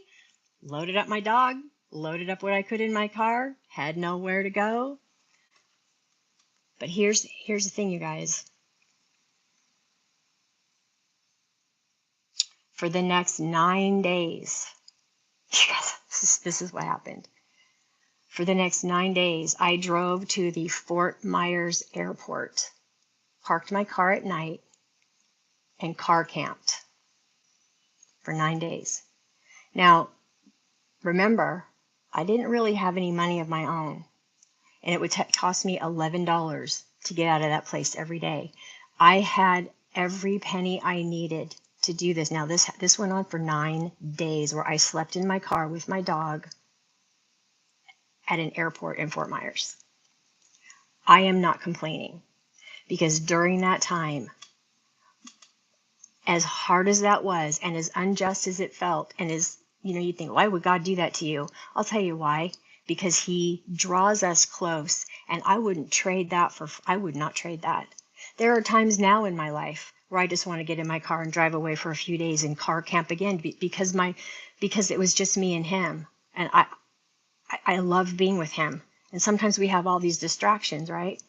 loaded up my dog, loaded up what I could in my car, had nowhere to go. But here's the thing, you guys. For the next 9 days, you guys, this is what happened. For the next 9 days, I drove to the Fort Myers airport, parked my car at night, and car camped for 9 days. Now, remember, I didn't really have any money of my own, and it would cost me $11 to get out of that place every day. I had every penny I needed to do this. Now, this went on for 9 days, where I slept in my car with my dog at an airport in Fort Myers. I am not complaining, because during that time, as hard as that was and as unjust as it felt, and as, you think, why would God do that to you? I'll tell you why. Because he draws us close, and I would not trade that. There are times now in my life where I just want to get in my car and drive away for a few days and car camp again, because it was just me and him, and I love being with him. And sometimes we have all these distractions, right?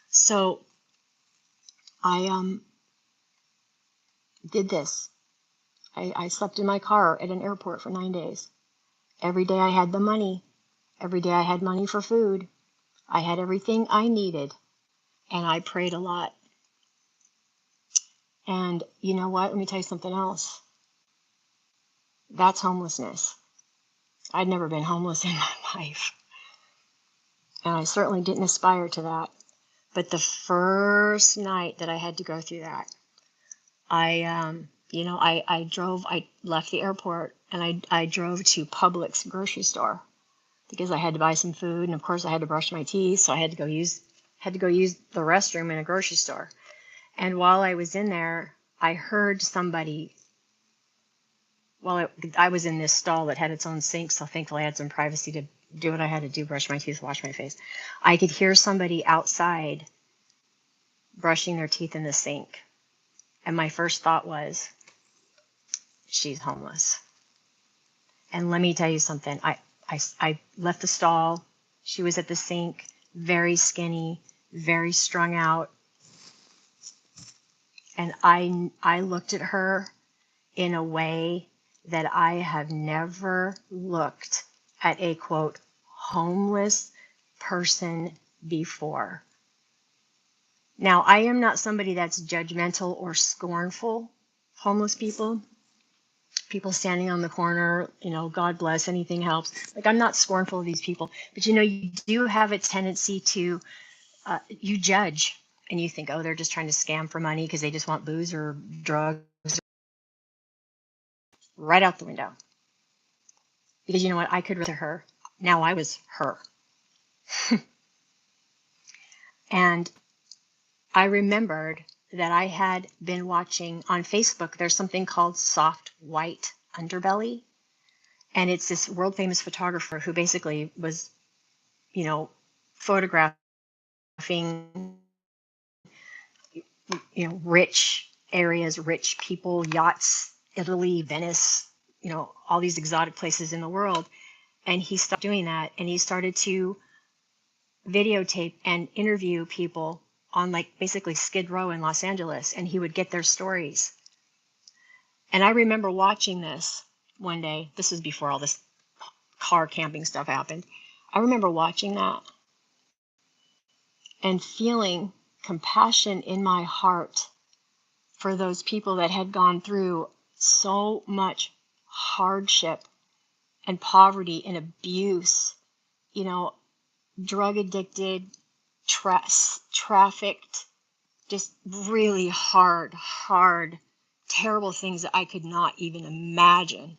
So I did this. I slept in my car at an airport for 9 days. Every day I had the money. Every day I had money for food. I had everything I needed. And I prayed a lot. And you know what? Let me tell you something else. That's homelessness. I'd never been homeless in my life. And I certainly didn't aspire to that. But the first night that I had to go through that, I left the airport, and I drove to Publix grocery store, because I had to buy some food, and of course I had to brush my teeth, so I had to go use the restroom in a grocery store. And while I was in there, I heard somebody. Well, I was in this stall that had its own sink, so thankfully I had some privacy to do what I had to do, brush my teeth, wash my face. I could hear somebody outside brushing their teeth in the sink. And my first thought was, she's homeless. And let me tell you something. I left the stall. She was at the sink, very skinny, very strung out. And I looked at her in a way that I have never looked at a, quote, homeless person before. Now, I am not somebody that's judgmental or scornful. Homeless people standing on the corner, God bless, anything helps. Like, I'm not scornful of these people, but you do have a tendency to, you judge, and you think, oh, they're just trying to scam for money because they just want booze or drugs. Right out the window. Because you know what? I could relate to her. Now I was her. And I remembered that I had been watching on Facebook. There's something called Soft White Underbelly. And it's this world famous photographer who basically was, photographing, rich areas, rich people, yachts, Italy, Venice, all these exotic places in the world. And he stopped doing that, and he started to videotape and interview people on, like, basically Skid Row in Los Angeles, and he would get their stories. And I remember watching this one day. This was before all this car camping stuff happened. I remember watching that and feeling compassion in my heart for those people that had gone through so much hardship and poverty and abuse, drug addicted, trafficked, just really hard, terrible things that I could not even imagine.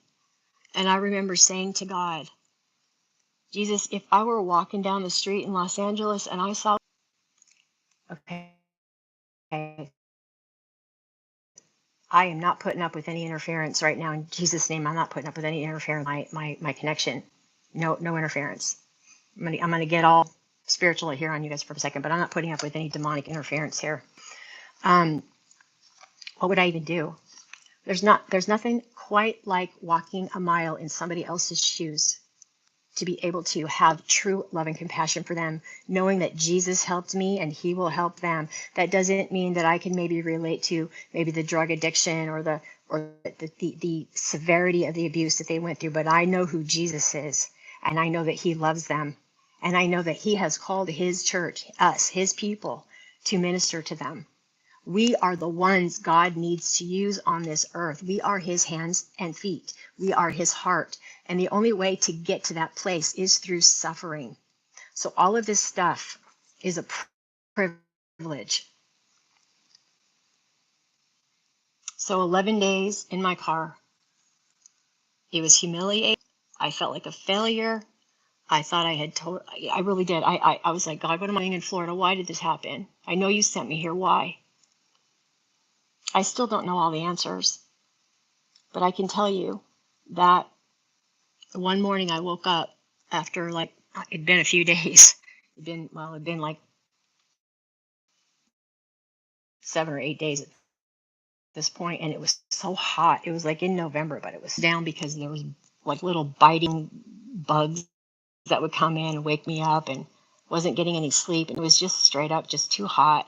And I remember saying to God, Jesus, if I were walking down the street in Los Angeles and I saw, okay, I am not putting up with any interference right now. In Jesus' name, I'm not putting up with any interference. My connection, no interference. I'm gonna get all spiritual here on you guys for a second, but I'm not putting up with any demonic interference here. What would I even do? There's nothing quite like walking a mile in somebody else's shoes to be able to have true love and compassion for them, knowing that Jesus helped me and he will help them. That doesn't mean that I can maybe relate to maybe the drug addiction or the severity of the abuse that they went through, but I know who Jesus is, and I know that he loves them, and I know that he has called his church, us, his people, to minister to them. We are the ones God needs to use on this earth. We are his hands and feet. We are his heart. And the only way to get to that place is through suffering. So all of this stuff is a privilege. So 11 days in my car. It was humiliating. I felt like a failure. I thought I really did. I was like, God, what am I doing in Florida? Why did this happen? I know you sent me here. Why? I still don't know all the answers, but I can tell you that one morning I woke up after it'd been a few days. It'd been like 7 or 8 days at this point, and it was so hot. It was like in November, but it was down because there was like little biting bugs that would come in and wake me up, and wasn't getting any sleep, and it was just straight up just too hot.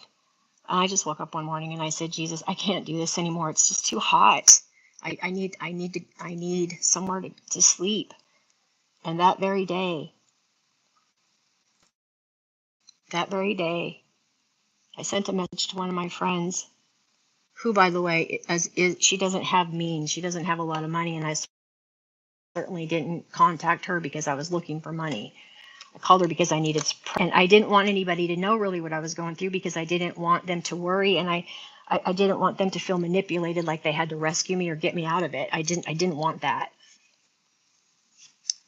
I just woke up one morning and I said, Jesus, I can't do this anymore. It's just too hot. I need somewhere to sleep. And that very day, I sent a message to one of my friends, who, by the way, she doesn't have means. She doesn't have a lot of money, and I certainly didn't contact her because I was looking for money. I called her because I needed, and I didn't want anybody to know really what I was going through, because I didn't want them to worry, and I didn't want them to feel manipulated, like they had to rescue me or get me out of it. I didn't want that.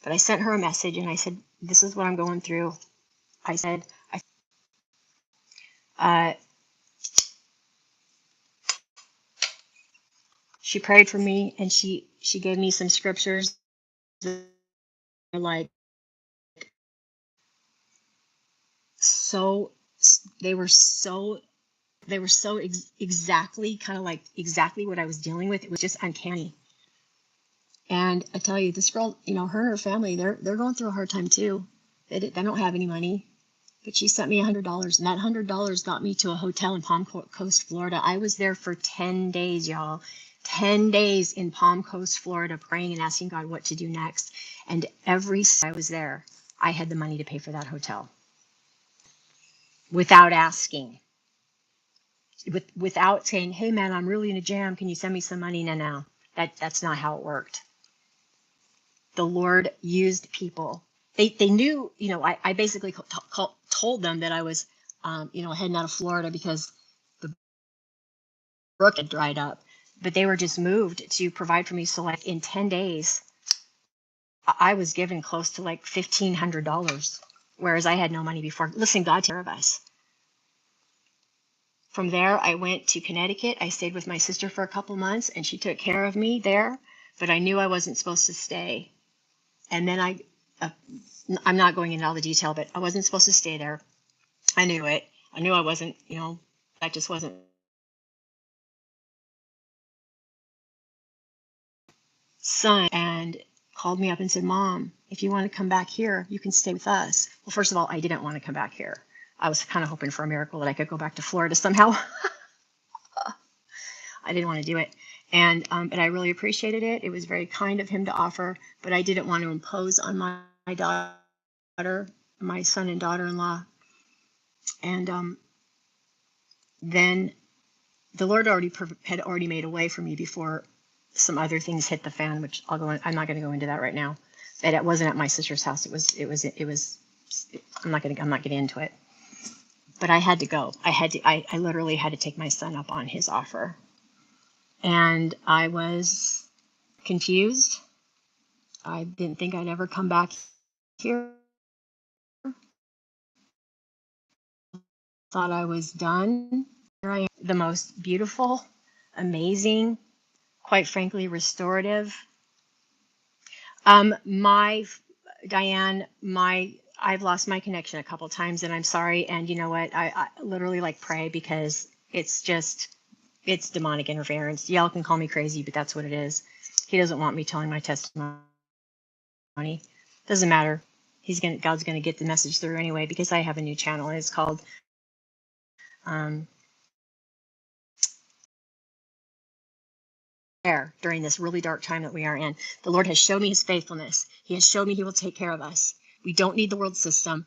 But I sent her a message and I said, this is what I'm going through. I said, she prayed for me, and she gave me some scriptures that are like exactly, kind of like exactly what I was dealing with. It was just uncanny. And I tell you, this girl, her and her family, they're going through a hard time too. They don't have any money, but she sent me $100, and that $100 got me to a hotel in Palm Coast, Florida. I was there for 10 days, y'all. 10 days in Palm Coast, Florida, praying and asking God what to do next. And every time I was there, I had the money to pay for that hotel without asking, without saying, hey man, I'm really in a jam. Can you send me some money? No. That's not how it worked. The Lord used people. They knew, I basically told them that I was, heading out of Florida because the brook had dried up, but they were just moved to provide for me. So like in 10 days, I was given close to like $1,500, whereas I had no money before. Listen, God took care of us. From there, I went to Connecticut. I stayed with my sister for a couple months, and she took care of me there, but I knew I wasn't supposed to stay. And then I'm not going into all the detail, but I wasn't supposed to stay there. I knew it. I knew I wasn't, that just wasn't. Son, and called me up and said, Mom, if you want to come back here, you can stay with us. Well, first of all, I didn't want to come back here. I was kind of hoping for a miracle that I could go back to Florida somehow. I didn't want to do it. But I really appreciated it. It was very kind of him to offer, but I didn't want to impose on my daughter, my son and daughter-in-law. And then the Lord had already made a way for me before some other things hit the fan, which I'm not going to go into that right now. That it wasn't at my sister's house. I'm not getting into it. But I had to go. I literally had to take my son up on his offer. And I was confused. I didn't think I'd ever come back here. Thought I was done. Here I am, the most beautiful, amazing, quite frankly, restorative. My I've lost my connection a couple times, and I'm sorry. And you know what? I literally like pray because it's demonic interference. Y'all can call me crazy, but that's what it is. He doesn't want me telling my testimony. Doesn't matter. God's gonna get the message through anyway, because I have a new channel, and it's called um, during this really dark time that we are in. The Lord has shown me his faithfulness. He has shown me he will take care of us. We don't need the world system.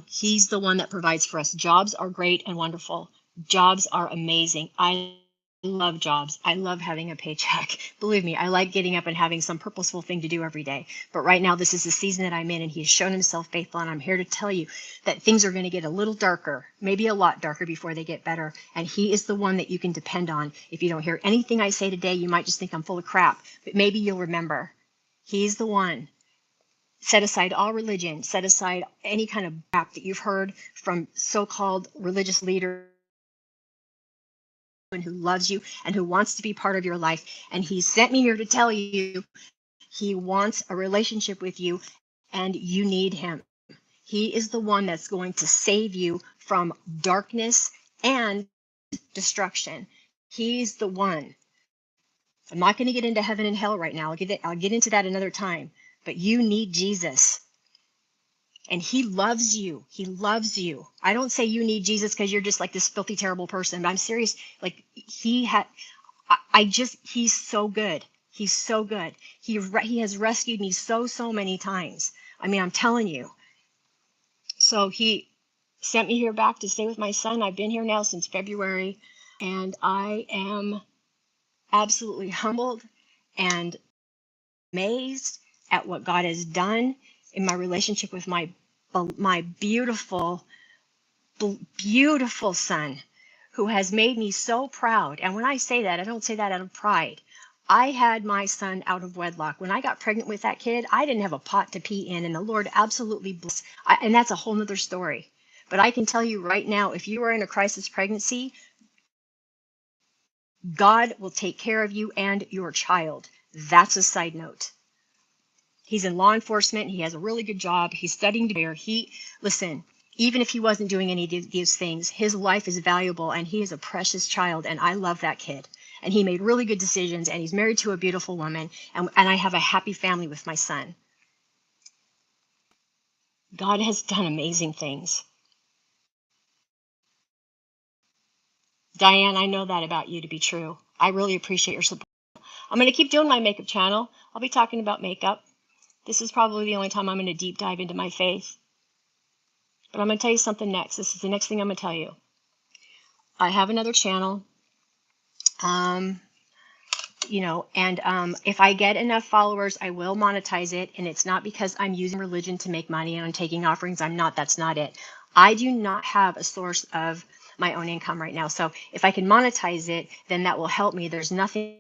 He's the one that provides for us. Jobs are great and wonderful. Jobs are amazing. I love jobs. I love having a paycheck. Believe me, I like getting up and having some purposeful thing to do every day. But right now, this is the season that I'm in, and he has shown himself faithful. And I'm here to tell you that things are going to get a little darker, maybe a lot darker before they get better. And he is the one that you can depend on. If you don't hear anything I say today, you might just think I'm full of crap. But maybe you'll remember. He's the one. Set aside all religion. Set aside any kind of crap that you've heard from so-called religious leaders who loves you and who wants to be part of your life. And he sent me here to tell you he wants a relationship with you, and you need him. He is the one that's going to save you from darkness and destruction. He's the one. I'm not going to get into heaven and hell right now. I'll get into that another time. But you need Jesus. And he loves you. He loves you. I don't say you need Jesus because you're just like this filthy, terrible person. But I'm serious. Like he's so good. He's so good. He has rescued me so many times. I mean, I'm telling you. So he sent me here back to stay with my son. I've been here now since February, and I am absolutely humbled and amazed at what God has done in my relationship with my beautiful son, who has made me so proud. And when I say that, I don't say that out of pride. I had my son out of wedlock. When I got pregnant with that kid, I didn't have a pot to pee in, and the Lord absolutely blessed. And that's a whole nother story. But I can tell you right now, if you are in a crisis pregnancy, God will take care of you and your child. That's a side note. He's in law enforcement. He has a really good job. He's studying to be. Listen, even if he wasn't doing any of these things, his life is valuable, and he is a precious child, and I love that kid. And he made really good decisions, and he's married to a beautiful woman, and I have a happy family with my son. God has done amazing things. Diane, I know that about you to be true. I really appreciate your support. I'm going to keep doing my makeup channel. I'll be talking about makeup. This is probably the only time I'm going to deep dive into my faith. But I'm going to tell you something next. This is the next thing I'm going to tell you. I have another channel. If I get enough followers, I will monetize it. And it's not because I'm using religion to make money and I'm taking offerings. I'm not. That's not it. I do not have a source of my own income right now. So if I can monetize it, then that will help me. There's nothing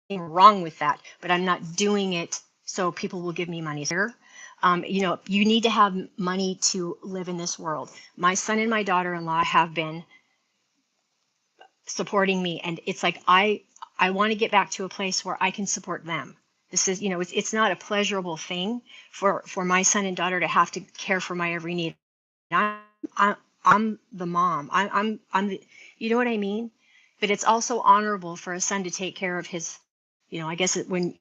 wrong with that, but I'm not doing it so people will give me money. You need to have money to live in this world. My son and my daughter-in-law have been supporting me, and it's like I want to get back to a place where I can support them. This is, it's not a pleasurable thing for my son and daughter to have to care for my every need. I'm the mom. I'm the, you know what I mean? But it's also honorable for a son to take care of his, I guess when,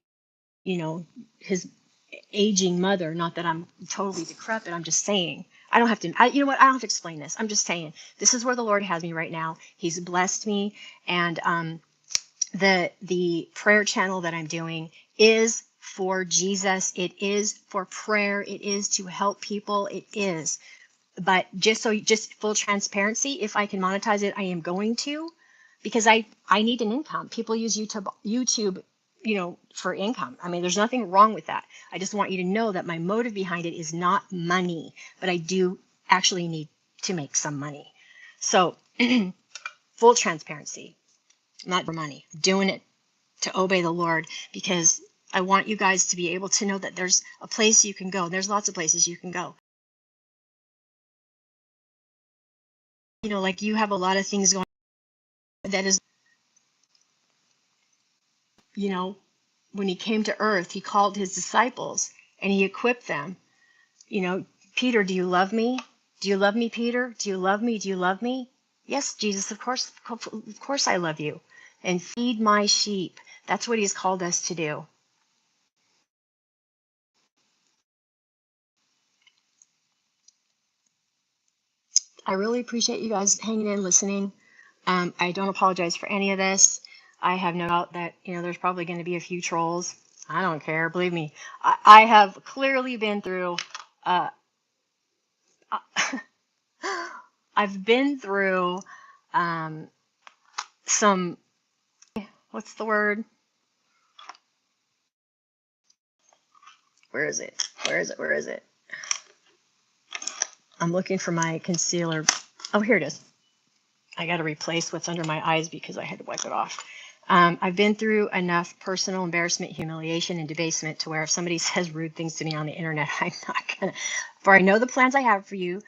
his aging mother. Not that I'm totally decrepit. I'm just saying. I don't have to. You know what? I don't have to explain this. I'm just saying. This is where the Lord has me right now. He's blessed me, and the prayer channel that I'm doing is for Jesus. It is for prayer. It is to help people. It is. But just full transparency, if I can monetize it, I am going to, because I need an income. People use YouTube, for income. I mean, there's nothing wrong with that. I just want you to know that my motive behind it is not money, but I do actually need to make some money. So full transparency, not for money. I'm doing it to obey the Lord, because I want you guys to be able to know that there's a place you can go. There's lots of places you can go. Like you have a lot of things going on. That is, when he came to earth, he called his disciples and he equipped them. Peter, do you love me? Do you love me, Peter? Do you love me? Do you love me? Yes, Jesus, of course I love you. And feed my sheep. That's what he's called us to do. I really appreciate you guys hanging in, listening. I don't apologize for any of this. I have no doubt that, there's probably going to be a few trolls. I don't care. Believe me. I have clearly been through, uh, I've been through some, what's the word? Where is it? Where is it? Where is it? I'm looking for my concealer. Oh, here it is. I got to replace what's under my eyes because I had to wipe it off. I've been through enough personal embarrassment, humiliation, and debasement to where if somebody says rude things to me on the internet, I'm not going to. For I know the plans I have for you.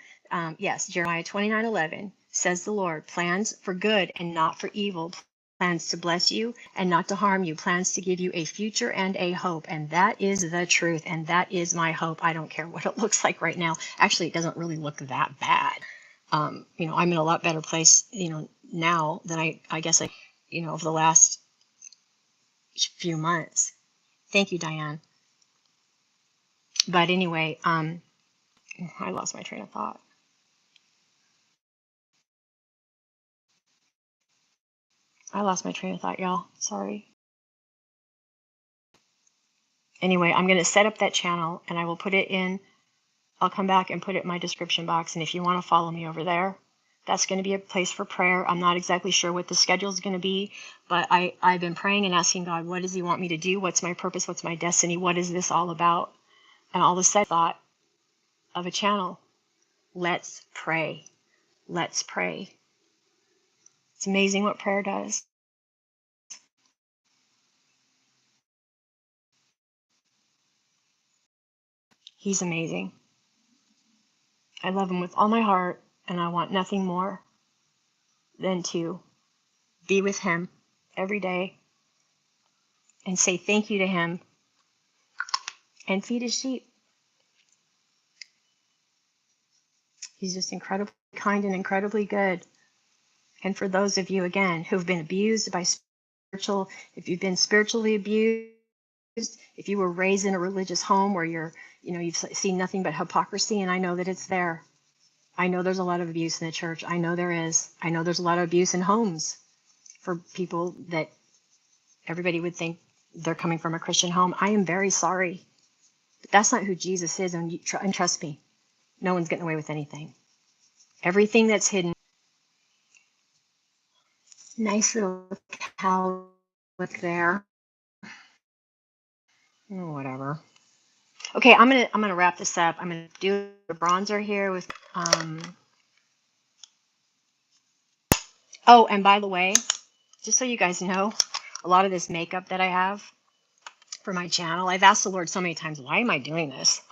Yes, Jeremiah 29:11 says the Lord, plans for good and not for evil, plans to bless you and not to harm you, plans to give you a future and a hope. And that is the truth. And that is my hope. I don't care what it looks like right now. Actually, it doesn't really look that bad. I'm in a lot better place, now than I guess over the last few months. Thank you, Diane. But anyway, I lost my train of thought. Y'all. Sorry. Anyway, I'm going to set up that channel and I will put it in. I'll come back and put it in my description box. And if you want to follow me over there, that's going to be a place for prayer. I'm not exactly sure what the schedule is going to be, but I've been praying and asking God, what does he want me to do? What's my purpose? What's my destiny? What is this all about? And all of a sudden, I thought of a channel. Let's pray. Let's pray. It's amazing what prayer does. He's amazing. I love him with all my heart, and I want nothing more than to be with him every day and say thank you to him and feed his sheep. He's just incredibly kind and incredibly good. And for those of you, again, who've been abused by if you've been spiritually abused, if you were raised in a religious home where you've seen nothing but hypocrisy, and I know that it's there. I know there's a lot of abuse in the church. I know there is. I know there's a lot of abuse in homes for people that everybody would think they're coming from a Christian home. I am very sorry. But that's not who Jesus is, and trust me, no one's getting away with anything. Everything that's hidden. Nice little cow look there. Oh, whatever. Okay, I'm gonna wrap this up. I'm gonna do a bronzer here with Oh, and by the way, just so you guys know, a lot of this makeup that I have for my channel, I've asked the Lord so many times, why am I doing this?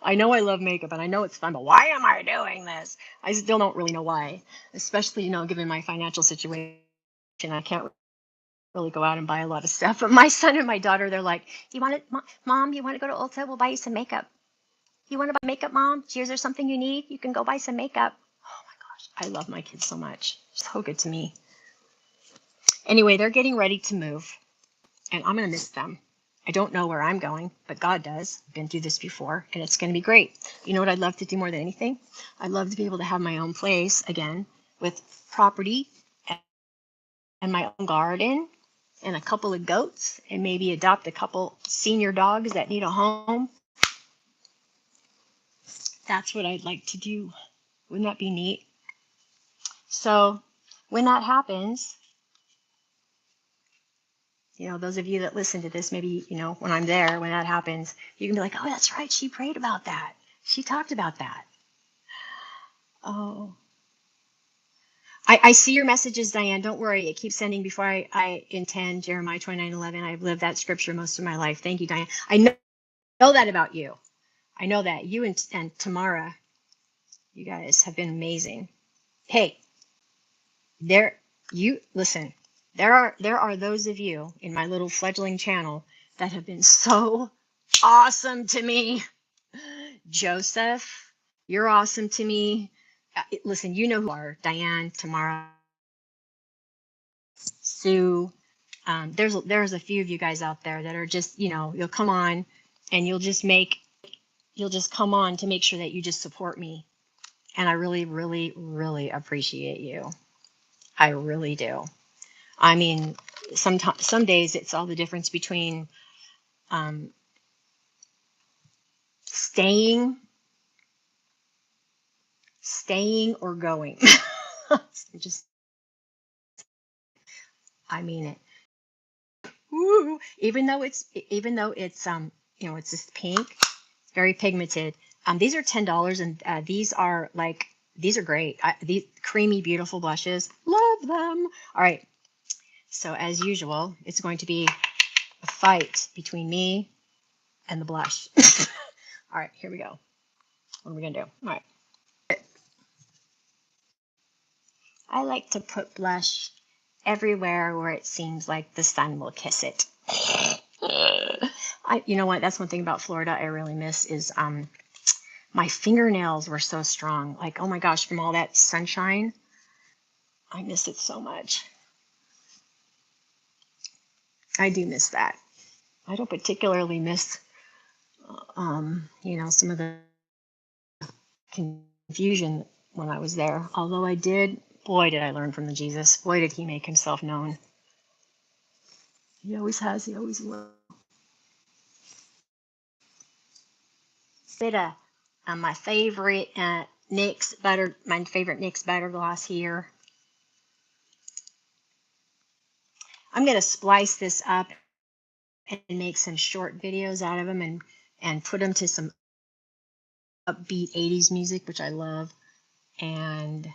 I know I love makeup and I know it's fun, but why am I doing this? I still don't really know why, especially, given my financial situation. I can't really go out and buy a lot of stuff. But my son and my daughter, they're like, Mom, you want to go to Ulta? We'll buy you some makeup. You want to buy makeup, Mom? Is there something you need? You can go buy some makeup. Oh my gosh, I love my kids so much. So good to me. Anyway, they're getting ready to move, and I'm going to miss them. I don't know where I'm going, but God does. I've been through this before, and it's going to be great. You know what I'd love to do more than anything? I'd love to be able to have my own place again with property and my own garden and a couple of goats and maybe adopt a couple senior dogs that need a home. That's what I'd like to do. Wouldn't that be neat? So when that happens, those of you that listen to this, maybe, when I'm there, when that happens, you can be like, oh, that's right. She prayed about that. She talked about that. Oh, I see your messages, Diane. Don't worry. It keeps sending before I intend Jeremiah 29:11. I've lived that scripture most of my life. Thank you, Diane. I know that about you. I know that you and Tamara, you guys have been amazing. Hey, listen, there are those of you in my little fledgling channel that have been so awesome to me. Joseph, you're awesome to me. Listen, you know who you are. Diane, Tamara, Sue. There's a few of you guys out there that are just, you'll come on and you'll just come on to make sure that you just support me. And I really, really, really appreciate you. I really do. I mean, some days it's all the difference between um, staying or going. Just, I mean it. Woo! Even though it's this pink, very pigmented. These are $10, and these are great. These creamy, beautiful blushes. Love them. All right. So as usual, it's going to be a fight between me and the blush. All right, here we go. What are we gonna do? All right. I like to put blush everywhere where it seems like the sun will kiss it. You know what? That's one thing about Florida I really miss is my fingernails were so strong. Like, oh my gosh, from all that sunshine, I miss it so much. I do miss that. I don't particularly miss, some of the confusion when I was there. Although I did, boy, did I learn from the Jesus. Boy, did he make himself known. He always has. He always will. Bit of my favorite my favorite NYX butter gloss here. I'm gonna splice this up and make some short videos out of them and put them to some upbeat 80s music, which I love. And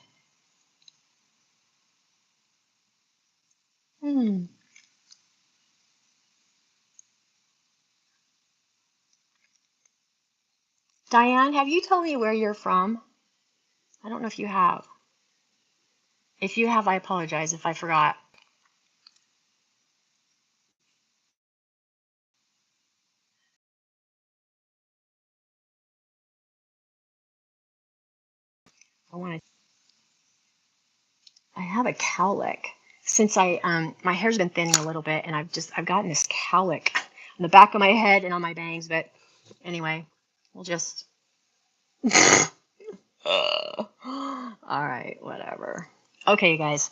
Diane, have you told me where you're from? I don't know if you have. If you have, I apologize if I forgot. I have a cowlick. Since my hair's been thinning a little bit, and I've gotten this cowlick on the back of my head and on my bangs. But anyway, we'll just. All right, whatever. Okay, you guys.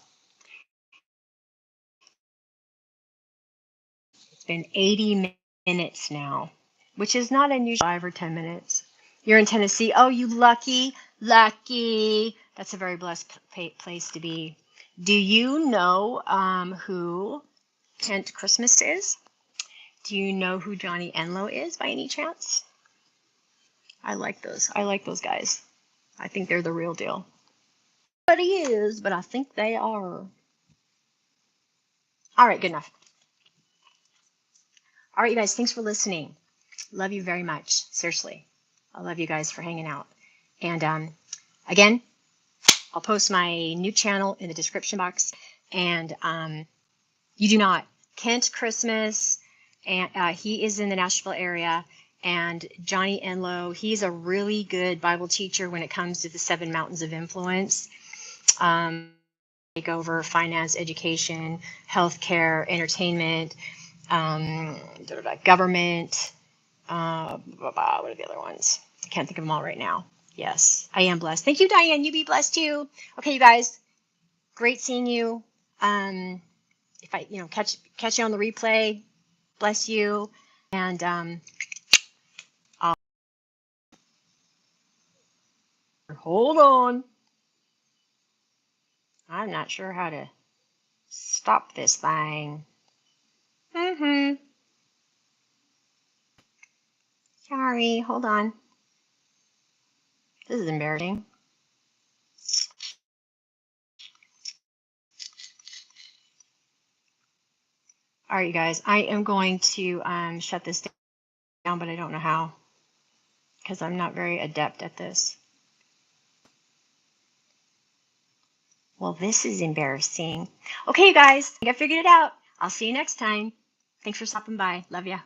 It's been 80 minutes now, which is not unusual. 5 or 10 minutes. You're in Tennessee. Oh, you lucky. That's a very blessed place to be. Do you know who Kent Christmas is? Do you know who Johnny Enlow is by any chance? I like those. I like those guys. I think they're the real deal. But he is, but I think they are. All right, good enough. All right, you guys, thanks for listening. Love you very much. Seriously. I love you guys for hanging out. And again, I'll post my new channel in the description box. And you do not. Kent Christmas, and he is in the Nashville area. And Johnny Enlow, he's a really good Bible teacher when it comes to the 7 mountains of influence. Take over finance, education, healthcare, entertainment, government. What are the other ones? I can't think of them all right now. Yes, I am blessed. Thank you, Diane. You be blessed too. Okay, you guys. Great seeing you. If I, catch you on the replay, bless you. And hold on. I'm not sure how to stop this thing. Sorry, hold on. This is embarrassing. All right, you guys, I am going to shut this down, but I don't know how because I'm not very adept at this. Well, this is embarrassing. Okay, you guys, I think I figured it out. I'll see you next time. Thanks for stopping by. Love ya.